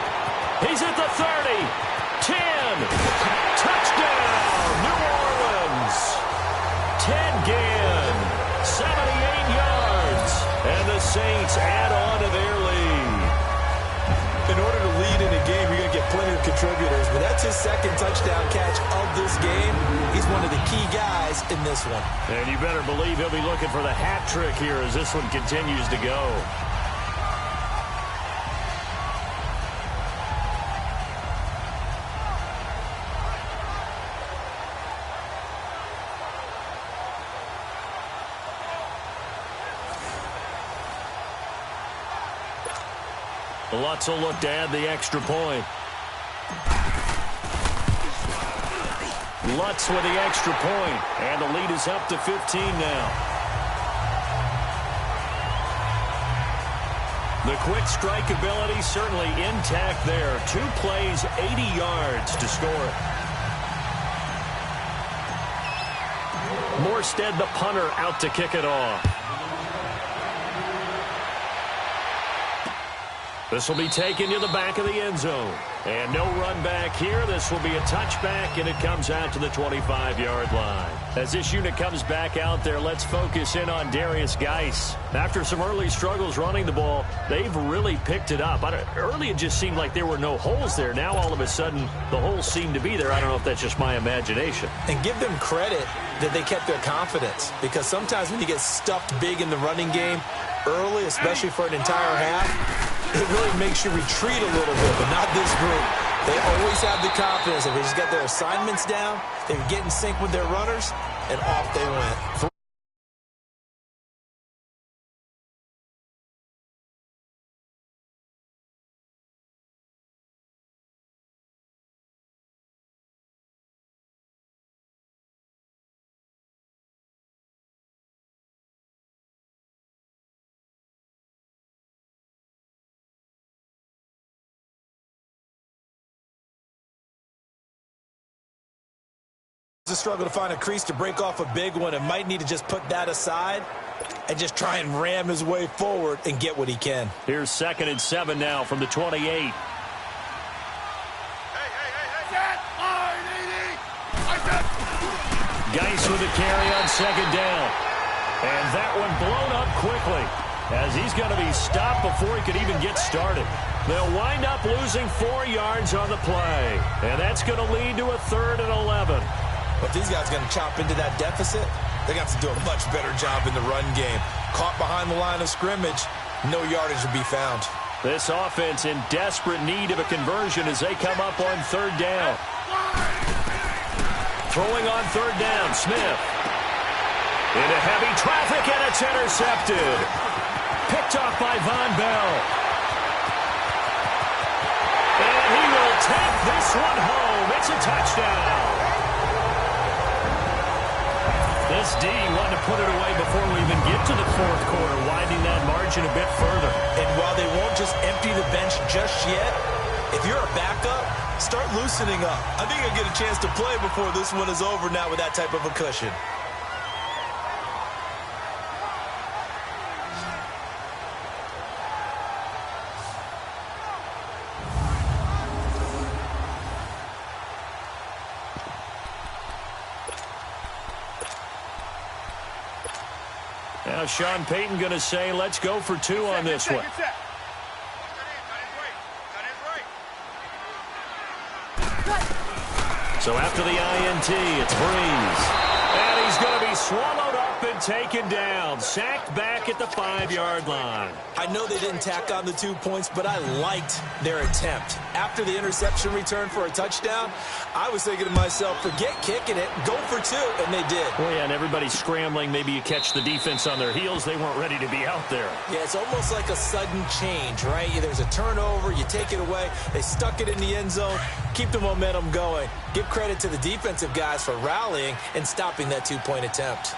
B: He's at the 30, 10, touchdown, New Orleans. Ted Ginn, 78 yards, and the Saints add on to their lead.
C: In order to lead in a game, you're going to get plenty of contributors, but that's his second touchdown catch of this game. He's one of the key guys in this one.
B: And you better believe he'll be looking for the hat trick here as this one continues to go. Lutz will look to add the extra point. Lutz with the extra point, and the lead is up to 15 now. The quick strike ability certainly intact there. 2 plays, 80 yards to score. Morstead, the punter, out to kick it off. This will be taken to the back of the end zone. And no run back here. This will be a touchback, and it comes out to the 25-yard line. As this unit comes back out there, let's focus in on Darius Geis. After some early struggles running the ball, they've really picked it up. Early it just seemed like there were no holes there. Now all of a sudden, the holes seem to be there. I don't know if that's just my imagination.
C: And give them credit that they kept their confidence, because sometimes when you get stuffed big in the running game early, especially for an entire half, it really makes you retreat a little bit, but not this group. They always have the confidence. If they just got their assignments down, they would get in sync with their runners, and off they went. A struggle to find a crease to break off a big one, and might need to just put that aside and just try and ram his way forward and get what he can.
B: Here's 2nd and 7 now from the 28. Geis with a carry on 2nd down. And that one blown up quickly as he's going to be stopped before he could even get started. They'll wind up losing 4 yards on the play. And that's going to lead to a 3rd and 11.
C: But these guys are going to chop into that deficit. They're going to have to do a much better job in the run game. Caught behind the line of scrimmage, no yardage will be found.
B: This offense in desperate need of a conversion as they come up on 3rd down. Throwing on 3rd down, Smith. Into heavy traffic, and it's intercepted. Picked off by Von Bell. And he will take this one home. It's a touchdown. This D wanted to put it away before we even get to the 4th quarter, widening that margin a bit further.
C: And while they won't just empty the bench just yet, if you're a backup, start loosening up. I think you'll get a chance to play before this one is over now with that type of a cushion.
B: Now Sean Payton going to say, let's go for 2 on this one. So after the INT, it's Breeze. And he's going to be swallowed up and taken down. Sacked back at the 5-yard line.
C: I know they didn't tack on the 2 points, but I liked their attempt. After the interception return for a touchdown, I was thinking to myself, forget kicking it, go for 2, and they did.
B: Well, yeah, and everybody's scrambling. Maybe you catch the defense on their heels. They weren't ready to be out there.
C: Yeah, it's almost like a sudden change, right? There's a turnover, you take it away, they stuck it in the end zone, keep the momentum going. Give credit to the defensive guys for rallying and stopping that 2-point attempt.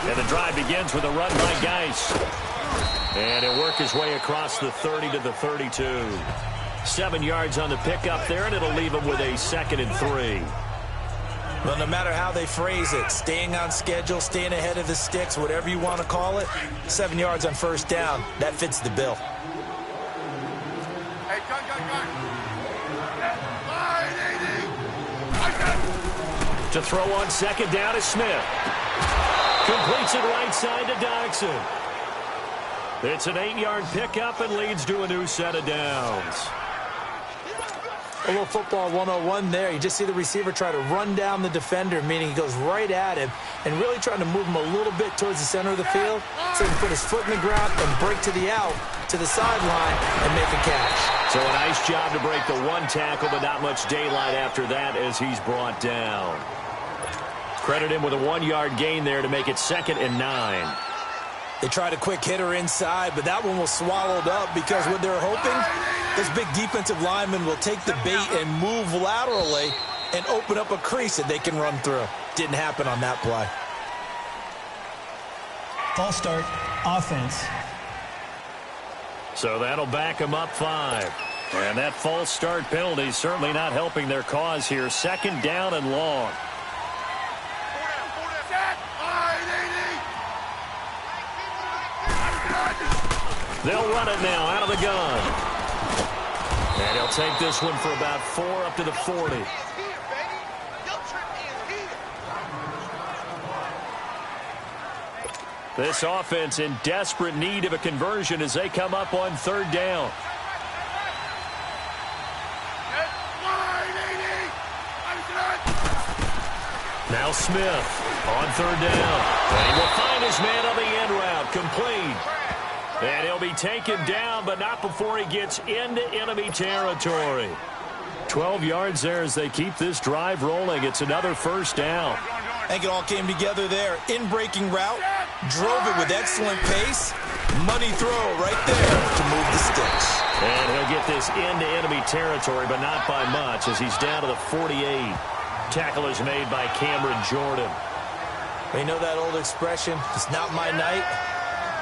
B: And the drive begins with a run by Geis. And he'll work his way across the 30 to the 32. 7 yards on the pickup there, and it'll leave him with a 2nd and 3.
C: Well, no matter how they phrase it, staying on schedule, staying ahead of the sticks, whatever you want to call it, 7 yards on first down, that fits the bill.
E: Hey, gun.
B: To throw on 2nd down is Smith. Completes it right side to Dodson. It's an 8-yard pickup and leads to a new set of downs.
C: A little football 101 there. You just see the receiver try to run down the defender, meaning he goes right at him and really trying to move him a little bit towards the center of the field so he can put his foot in the ground and break to the out, to the sideline, and make a catch.
B: So a nice job to break the 1 tackle, but not much daylight after that as he's brought down. Credit him with a 1-yard gain there to make it 2nd and 9.
C: They tried a quick hitter inside, but that one was swallowed up because what they're hoping, this big defensive lineman will take the bait and move laterally and open up a crease that they can run through. Didn't happen on that play.
D: False start, offense.
B: So that'll back them up 5. And that false start penalty is certainly not helping their cause here. 2nd down and long. They'll run it now out of the gun. And he'll take this one for about 4 up to the 40. This offense in desperate need of a conversion as they come up on 3rd down. Now Smith on 3rd down. And he will find his man on the end route. Complete. And he'll be taken down, but not before he gets into enemy territory. 12 yards there as they keep this drive rolling. It's another 1st down.
C: I think it all came together there. In-breaking route, drove it with excellent pace. Money throw right there to move the sticks.
B: And he'll get this into enemy territory, but not by much as he's down to the 48. Tackle is made by Cameron Jordan.
C: You know that old expression, it's not my night?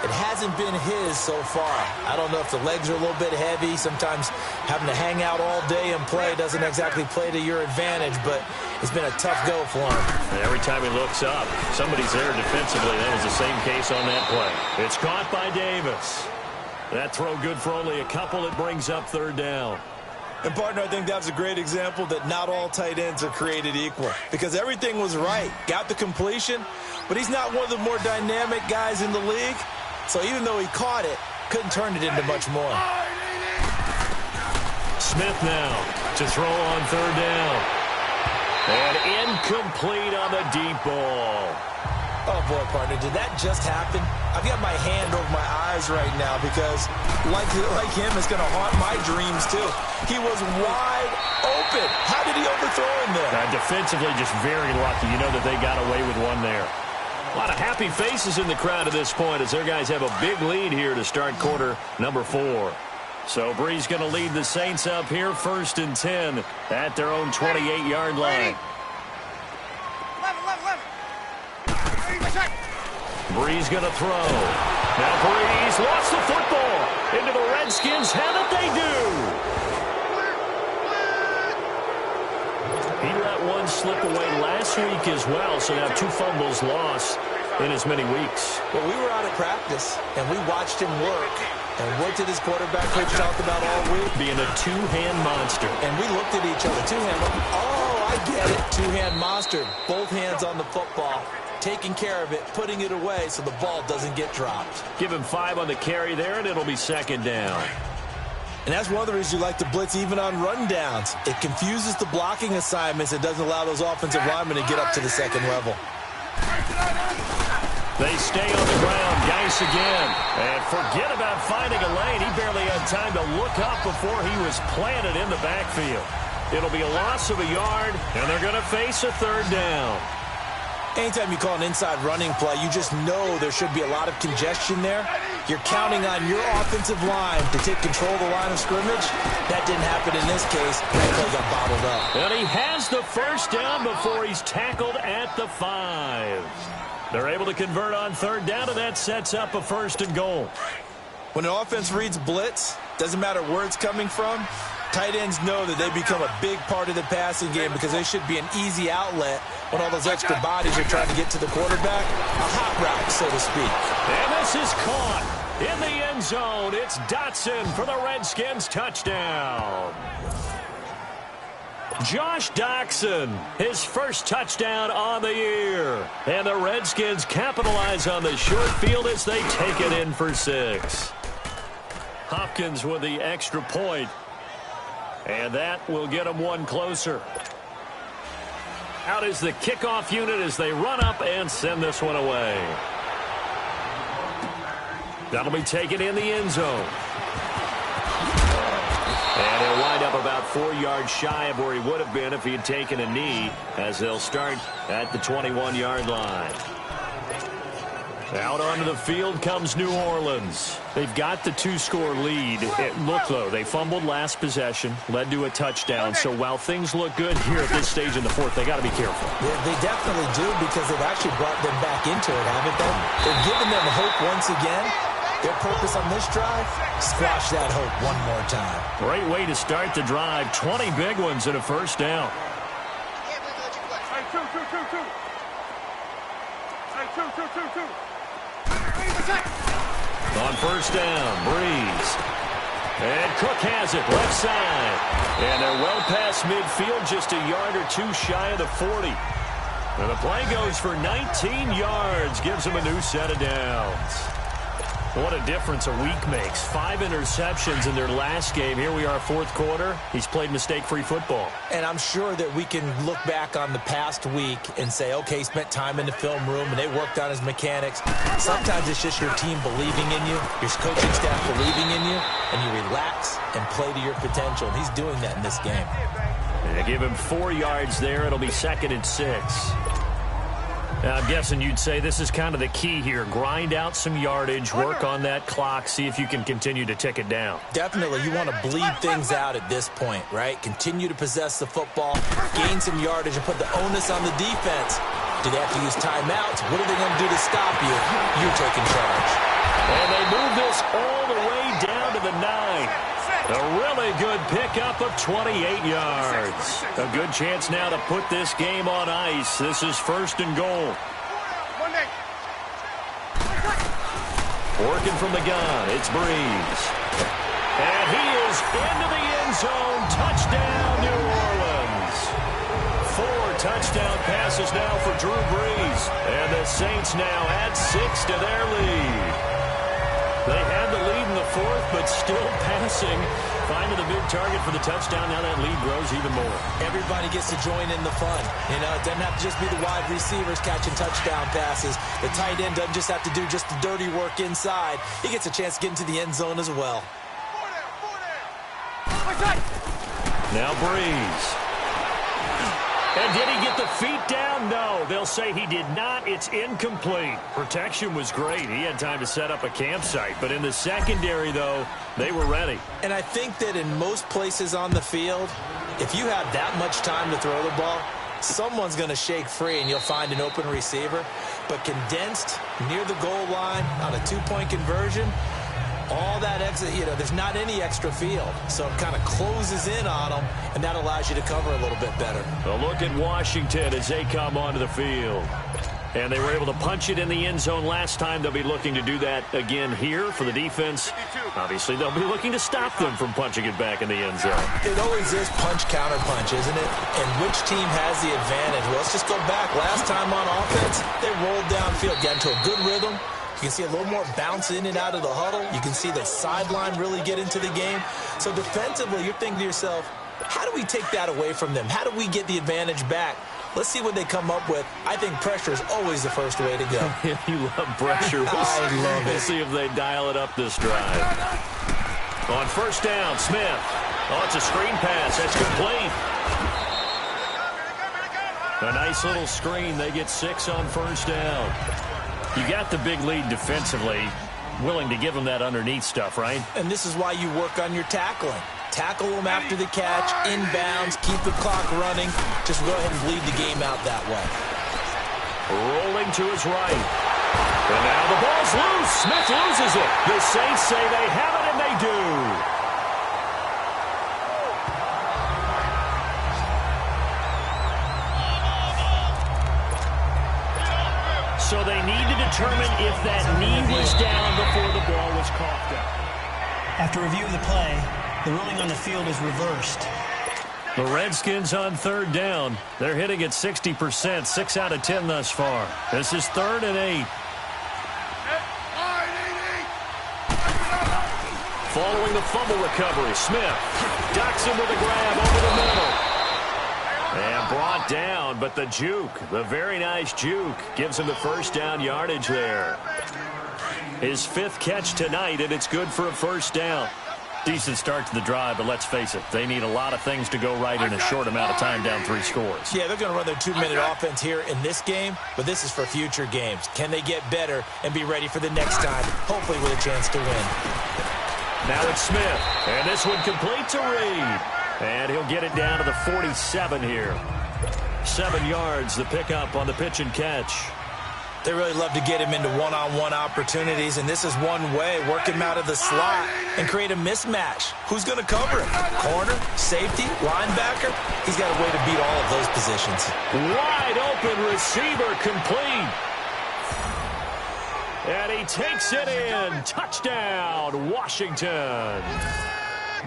C: It hasn't been his so far. I don't know if the legs are a little bit heavy. Sometimes having to hang out all day and play doesn't exactly play to your advantage, but it's been a tough go for him.
B: And every time he looks up, somebody's there defensively. That was the same case on that play. It's caught by Davis. That throw good for only a couple. It brings up 3rd down.
C: And, partner, I think that was a great example that not all tight ends are created equal because everything was right. Got the completion, but he's not one of the more dynamic guys in the league. So even though he caught it, couldn't turn it into much more.
B: Smith now to throw on 3rd down. And incomplete on the deep ball.
C: Oh, boy, partner, did that just happen? I've got my hand over my eyes right now because, like him, it's going to haunt my dreams, too. He was wide open. How did he overthrow him there?
B: Defensively, just very lucky. You know that they got away with one there. A lot of happy faces in the crowd at this point as their guys have a big lead here to start quarter number 4. So Breeze going to lead the Saints up here 1st and 10 at their own 28-yard line.
E: 11.
B: Breeze going to throw. Now Breeze lost the football into the Redskins. How did they do? He let one slip away last week as well, so now 2 fumbles lost in as many weeks.
C: Well, we were out of practice, and we watched him work. And what did his quarterback coach talk about all week?
B: Being a 2-hand monster.
C: And we looked at each other, 2-hand. Oh, I get it. Two-hand monster. Both hands on the football. Taking care of it, putting it away so the ball doesn't get dropped.
B: Give him 5 on the carry there, and it'll be second down.
C: And that's one of the reasons you like to blitz even on rundowns. It confuses the blocking assignments. It doesn't allow those offensive linemen to get up to the second level.
B: They stay on the ground. Geis again. And forget about finding a lane. He barely had time to look up before he was planted in the backfield. It'll be a loss of a yard, and they're going to face a third down.
C: Anytime you call an inside running play, you just know there should be a lot of congestion there. You're counting on your offensive line to take control of the line of scrimmage. That didn't happen in this case. That play got bottled up.
B: And he has the first down before he's tackled at the 5. They're able to convert on third down, and that sets up a 1st and goal.
C: When an offense reads blitz, doesn't matter where it's coming from, tight ends know that they become a big part of the passing game because they should be an easy outlet when all those extra bodies are trying to get to the quarterback. A hot route, so to speak.
B: And this is caught in the end zone. It's Dotson for the Redskins touchdown. Josh Doctson, his first touchdown on the year. And the Redskins capitalize on the short field as they take it in for 6. Hopkins with the extra point. And that will get them one closer. Out is the kickoff unit as they run up and send this one away. That'll be taken in the end zone. And he'll wind up about 4 yards shy of where he would have been if he had taken a knee, as they'll start at the 21-yard line. Out onto the field comes New Orleans. They've got the 2-score lead. Look, though, they fumbled last possession, led to a touchdown. So while things look good here at this stage in the 4th, they got to be careful.
C: Yeah, they definitely do because they've actually brought them back into it, haven't they? They're giving them hope once again. Their purpose on this drive, squash that hope one more time.
B: Great way to start the drive. 20 big ones and a first down. On first down, Breeze. And Cook has it, left side. And they're well past midfield, just a yard or 2 shy of the 40. And the play goes for 19 yards, gives them a new set of downs. What a difference a week makes. 5 interceptions in their last game. Here we are, 4th quarter. He's played mistake-free football.
C: And I'm sure that we can look back on the past week and say, okay, he spent time in the film room and they worked on his mechanics. Sometimes it's just your team believing in you, your coaching staff believing in you, and you relax and play to your potential. And he's doing that in this game.
B: And they give him 4 yards there. It'll be 2nd and 6. Now, I'm guessing you'd say this is kind of the key here. Grind out some yardage, work on that clock, see if you can continue to tick it down.
C: Definitely. You want to bleed things out at this point, right? Continue to possess the football, gain some yardage, and put the onus on the defense. Do they have to use timeouts? What are they going to do to stop you? You're taking charge.
B: And they move this all the way down to the 9. A really good pickup of 28 yards. A good chance now to put this game on ice. This is 1st and goal. Working from the gun, it's Breeze. And he is into the end zone. Touchdown, New Orleans. 4 touchdown passes now for Drew Brees. And the Saints now add 6 to their lead. They had the lead in the 4th, but still passing. Finding the big target for the touchdown. Now that lead grows even more.
C: Everybody gets to join in the fun. You know, it doesn't have to just be the wide receivers catching touchdown passes. The tight end doesn't just have to do just the dirty work inside. He gets a chance to get into the end zone as well.
B: Now Breeze. And did he get the feet down? No, they'll say he did not. It's incomplete. Protection was great. He had time to set up a campsite. But in the secondary, though, they were ready.
C: And I think that in most places on the field, if you have that much time to throw the ball, someone's going to shake free and you'll find an open receiver. But condensed near the goal line on a 2-point conversion, all that exit, you know, there's not any extra field. So it kind of closes in on them, and that allows you to cover a little bit better.
B: A look at Washington as they come onto the field. And they were able to punch it in the end zone last time. They'll be looking to do that again here for the defense. Obviously, they'll be looking to stop them from punching it back in the end zone.
C: It always is punch-counter-punch, isn't it? And which team has the advantage? Well, let's just go back. Last time on offense, they rolled downfield, got into a good rhythm. You can see a little more bounce in and out of the huddle. You can see the sideline really get into the game. So defensively, you're thinking to yourself, how do we take that away from them? How do we get the advantage back? Let's see what they come up with. I think pressure is always the first way to go.
B: You love pressure. We'll see if they dial it up this drive. On first down, Smith. Oh, it's a screen pass. That's complete. A nice little screen. They get 6 on first down. You got the big lead defensively. Willing to give them that underneath stuff, right?
C: And this is why you work on your tackling. Tackle them after the catch, inbounds, keep the clock running. Just go ahead and bleed the game out that way.
B: Rolling to his right. And now the ball's loose. Smith loses it. The Saints say they have it, and they do. So they need to determine if that knee was down before the ball was coughed up.
D: After review of the play, the ruling on the field is reversed.
B: The Redskins on third down. They're hitting at 60%, 6 out of 10 thus far. This is 3rd and 8. Following the fumble recovery, Smith ducks him with a grab over the middle. And brought down, but the juke, the very nice juke, gives him the first down yardage there. His 5th catch tonight, and it's good for a first down. Decent start to the drive, but let's face it, they need a lot of things to go right in a short amount of time, down 3 scores.
C: Yeah, they're going to run their 2-minute offense here in this game, but this is for future games. Can they get better and be ready for the next time, hopefully with a chance to win?
B: Now it's Smith, and this one complete to Reed. And he'll get it down to the 47 here. 7 yards, the pickup on the pitch and catch.
C: They really love to get him into one-on-one opportunities, and this is one way. Work him out of the slot and create a mismatch. Who's going to cover him? Corner, safety, linebacker? He's got a way to beat all of those positions.
B: Wide open receiver complete. And he takes it in. Touchdown, Washington.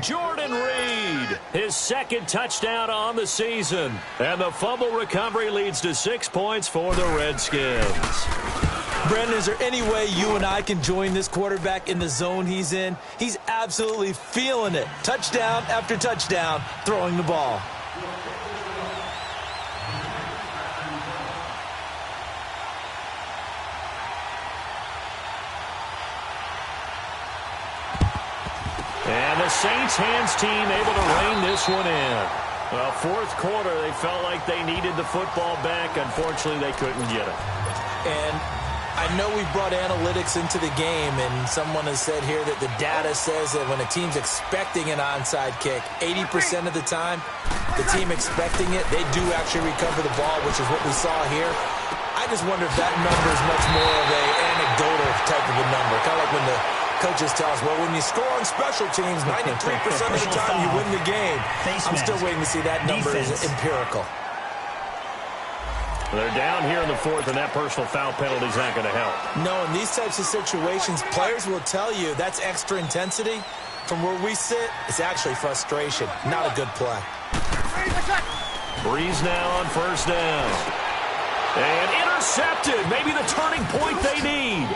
B: Jordan Reed, his 2nd touchdown on the season. And the fumble recovery leads to 6 points for the Redskins.
C: Brendan, is there any way you and I can join this quarterback in the zone he's in? He's absolutely feeling it. Touchdown after touchdown, throwing the ball.
B: And the Saints hands team able to rein this one in. Well, 4th quarter, they felt like they needed the football back. Unfortunately, they couldn't get it.
C: And I know we brought analytics into the game, and someone has said here that the data says that when a team's expecting an onside kick, 80% of the time, the team expecting it, they do actually recover the ball, which is what we saw here. I just wonder if that number is much more of an anecdotal type of a number, kind of like when the coaches tell us, well, when you score on special teams, 93% of the time you win the game. I'm still waiting to see that number is empirical.
B: They're down here in the 4th, and that personal foul penalty is not going to help.
C: No, in these types of situations, players will tell you that's extra intensity. From where we sit, it's actually frustration. Not a good play.
B: Breeze now on first down. And intercepted. Maybe the turning point they need.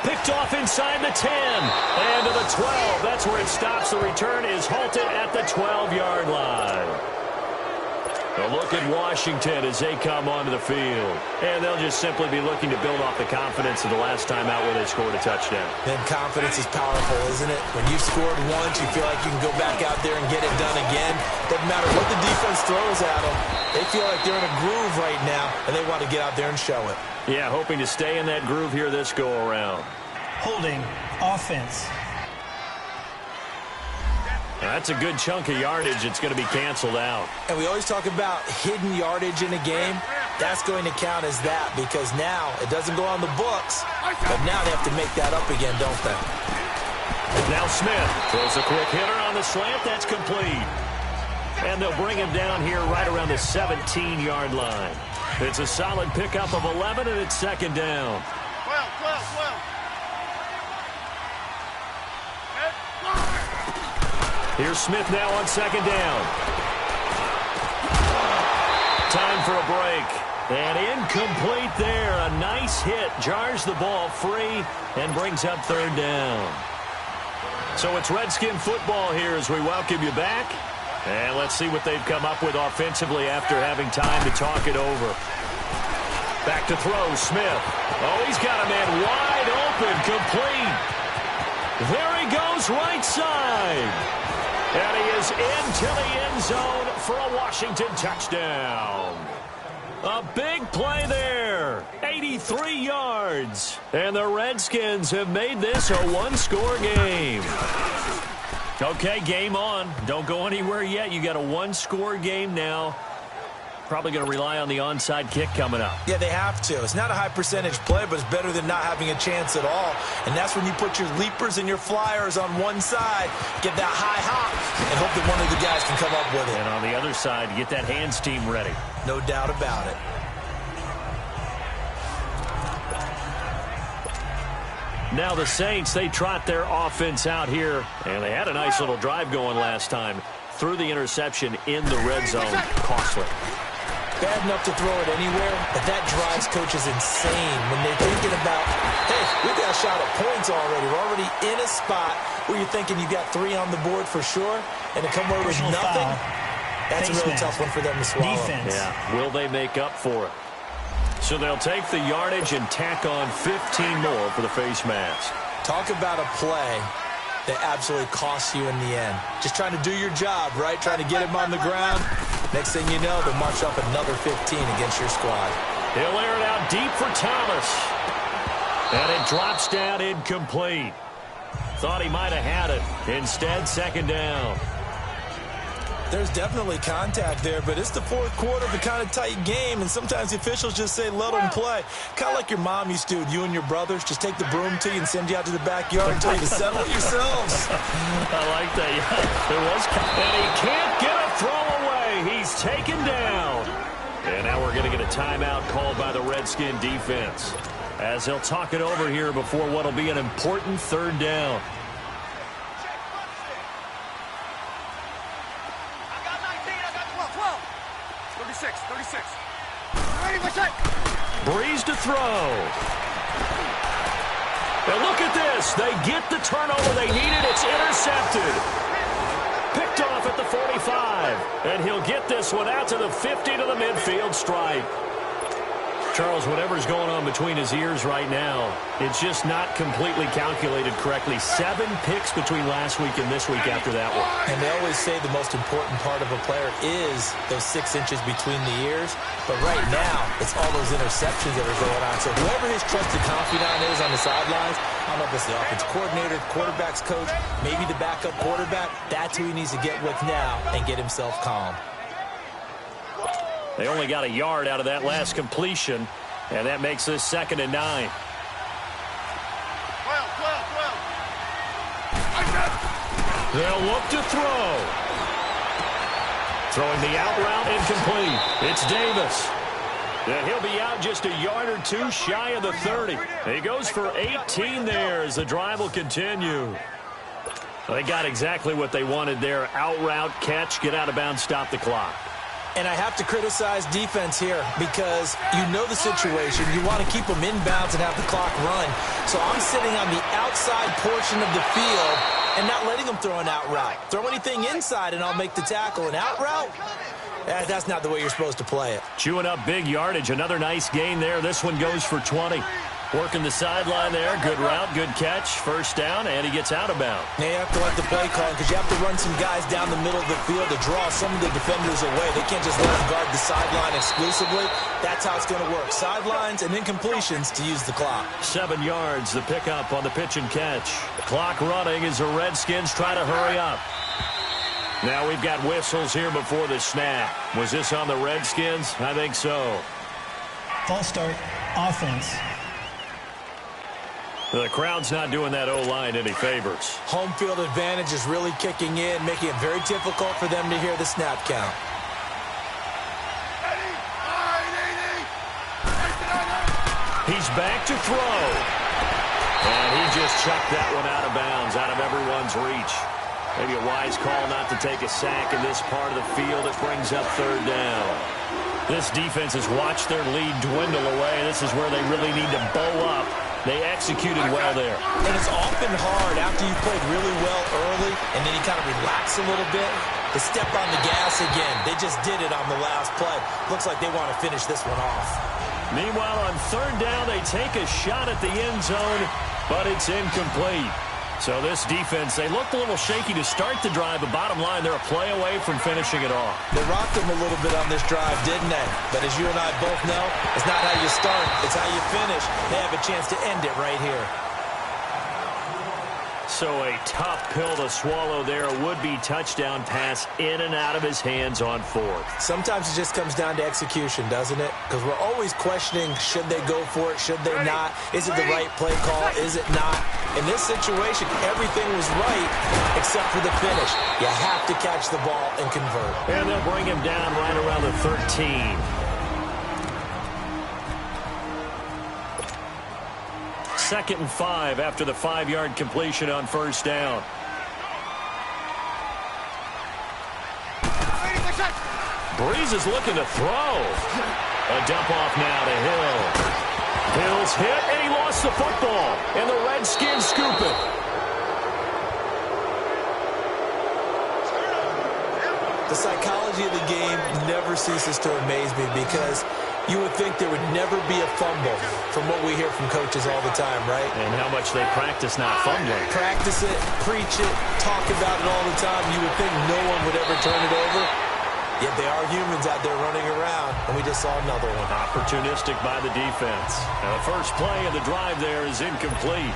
B: Picked off inside the 10. And to the 12. That's where it stops. The return is halted at the 12-yard line. A look at Washington as they come onto the field. And they'll just simply be looking to build off the confidence of the last time out where they scored a touchdown.
C: Then confidence is powerful, isn't it? When you've scored once, you feel like you can go back out there and get it done again. Doesn't matter what the defense throws at them. They feel like they're in a groove right now, and they want to get out there and show it.
B: Yeah, hoping to stay in that groove here this go-around.
D: Holding offense.
B: That's a good chunk of yardage. It's going to be canceled out.
C: And we always talk about hidden yardage in a game. That's going to count as that because now it doesn't go on the books, but now they have to make that up again, don't they?
B: Now Smith throws a quick hitter on the slant. That's complete. And they'll bring him down here right around the 17-yard line. It's a solid pickup of 11, and it's second down.
E: 12, 12, 12.
B: Here's Smith now on second down. Time for a break. And incomplete there. A nice hit. Jars the ball free and brings up third down. So it's Redskin football here as we welcome you back. And let's see what they've come up with offensively after having time to talk it over. Back to throw, Smith. Oh, he's got a man wide open, complete. There he goes, right side. And he is into the end zone for a Washington touchdown. A big play there. 83 yards. And the Redskins have made this a one-score game. Okay, game on. Don't go anywhere yet. You got a one-score game now. Probably going to rely on the onside kick coming up.
C: Yeah, they have to. It's not a high-percentage play, but it's better than not having a chance at all. And that's when you put your leapers and your flyers on one side, get that high hop, and hope that one of the guys can come up with it.
B: And on the other side, get that hands team ready.
C: No doubt about it.
B: Now the Saints, they trot their offense out here, and they had a nice little drive going last time. Threw the interception in the red zone. Costly.
C: Bad enough to throw it anywhere, but that drives coaches insane when they're thinking about, hey, we've got a shot at points already. We're already in a spot where you're thinking you've got 3 on the board for sure, and to come away with nothing, that's a really tough one for them to swallow.
D: Defense.
B: Yeah, will they make up for it? So they'll take the yardage and tack on 15 more for the face mask.
C: Talk about a play that absolutely costs you in the end. Just trying to do your job, right? Trying to get him on the ground. Next thing you know, they'll march up another 15 against your squad.
B: He'll air it out deep for Thomas. And it drops down incomplete. Thought he might have had it. Instead, second down.
C: There's definitely contact there, but it's the fourth quarter of a kind of tight game, and sometimes the officials just say, let them play. Kind of like your mom used to with you and your brothers. Just take the broom to you and send you out to the backyard and tell you to settle it yourselves.
B: I like that. Yeah, it was. And he can't get a throw away. He's taken down. And now we're going to get a timeout called by the Redskin defense, as they'll talk it over here before what will be an important third down. Breeze to throw. Now look at this. They get the turnover they needed. It's intercepted. Picked off at the 45. And he'll get this one out to the 50 to the midfield stripe. Charles, whatever's going on between his ears right now, it's just not completely calculated correctly. 7 picks between last week and this week after that one.
C: And they always say the most important part of a player is those 6 inches between the ears. But right now, it's all those interceptions that are going on. So whoever his trusted confidant is on the sidelines, I don't know if it's the offensive coordinator, quarterback's coach, maybe the backup quarterback, that's who he needs to get with now and get himself calm.
B: They only got a yard out of that last completion, and that makes this 2nd and 9.
E: 12, 12, 12.
B: They'll look to throw. Throwing the out route incomplete. It's Davis. And he'll be out just a yard or 2 shy of the 30. He goes for 18 there as the drive will continue. They got exactly what they wanted there. Out route, catch, get out of bounds, stop the clock.
C: And I have to criticize defense here because you know the situation. You want to keep them inbounds and have the clock run. So I'm sitting on the outside portion of the field and not letting them throw an out route. Throw anything inside and I'll make the tackle. An out route? That's not the way you're supposed to play it.
B: Chewing up big yardage. Another nice gain there. This one goes for 20. Working the sideline there. Good route, good catch. First down, and he gets out of bounds.
C: Now you have to like the play call because you have to run some guys down the middle of the field to draw some of the defenders away. They can't just let them guard the sideline exclusively. That's how it's going to work. Sidelines and incompletions to use the clock.
B: 7 yards, the pickup on the pitch and catch. Clock running as the Redskins try to hurry up. Now we've got whistles here before the snap. Was this on the Redskins? I think so.
D: False start, offense.
B: The crowd's not doing that O-line any favors.
C: Home field advantage is really kicking in, making it very difficult for them to hear the snap count.
B: He's back to throw. And he just chucked that one out of bounds, out of everyone's reach. Maybe a wise call not to take a sack in this part of the field. It brings up third down. This defense has watched their lead dwindle away. This is where they really need to bow up. They executed well there.
C: And it's often hard after you've played really well early and then you kind of relax a little bit to step on the gas again. They just did it on the last play. Looks like they want to finish this one off.
B: Meanwhile, on third down, they take a shot at the end zone, but it's incomplete. So this defense, they looked a little shaky to start the drive, but bottom line, they're a play away from finishing it off.
C: They rocked them a little bit on this drive, didn't they? But as you and I both know, it's not how you start, it's how you finish. They have a chance to end it right here.
B: So a tough pill to swallow there. A would-be touchdown pass in and out of his hands on fourth.
C: Sometimes it just comes down to execution, doesn't it? Because we're always questioning, should they go for it, should they not? Is it the right play call, is it not? In this situation, everything was right except for the finish. You have to catch the ball and convert.
B: And they'll bring him down right around the 13. Second and 5 after the 5-yard completion on first down. Breeze is looking to throw. A dump off now to Hill. Hill's hit, and he lost the football. And the Redskins scoop it.
C: The psychology of the game never ceases to amaze me because you would think there would never be a fumble from what we hear from coaches all the time, right?
B: And how much they practice not fumbling.
C: Practice it, preach it, talk about it all the time. You would think no one would ever turn it over. Yet they are humans out there running around, and we just saw another one.
B: Opportunistic by the defense. Now the first play of the drive there is incomplete.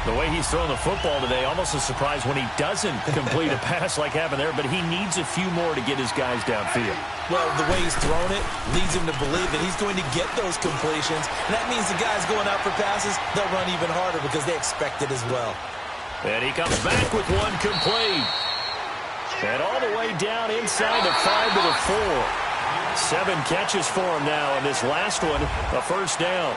B: The way he's thrown the football today, almost a surprise when he doesn't complete a pass like happened there, but he needs a few more to get his guys downfield.
C: Well, the way he's thrown it leads him to believe that he's going to get those completions. And that means the guys going out for passes, they'll run even harder because they expect it as well.
B: And he comes back with one complete. And all the way down inside the 5 to the 4. 7 catches for him now, and this last one, a first down.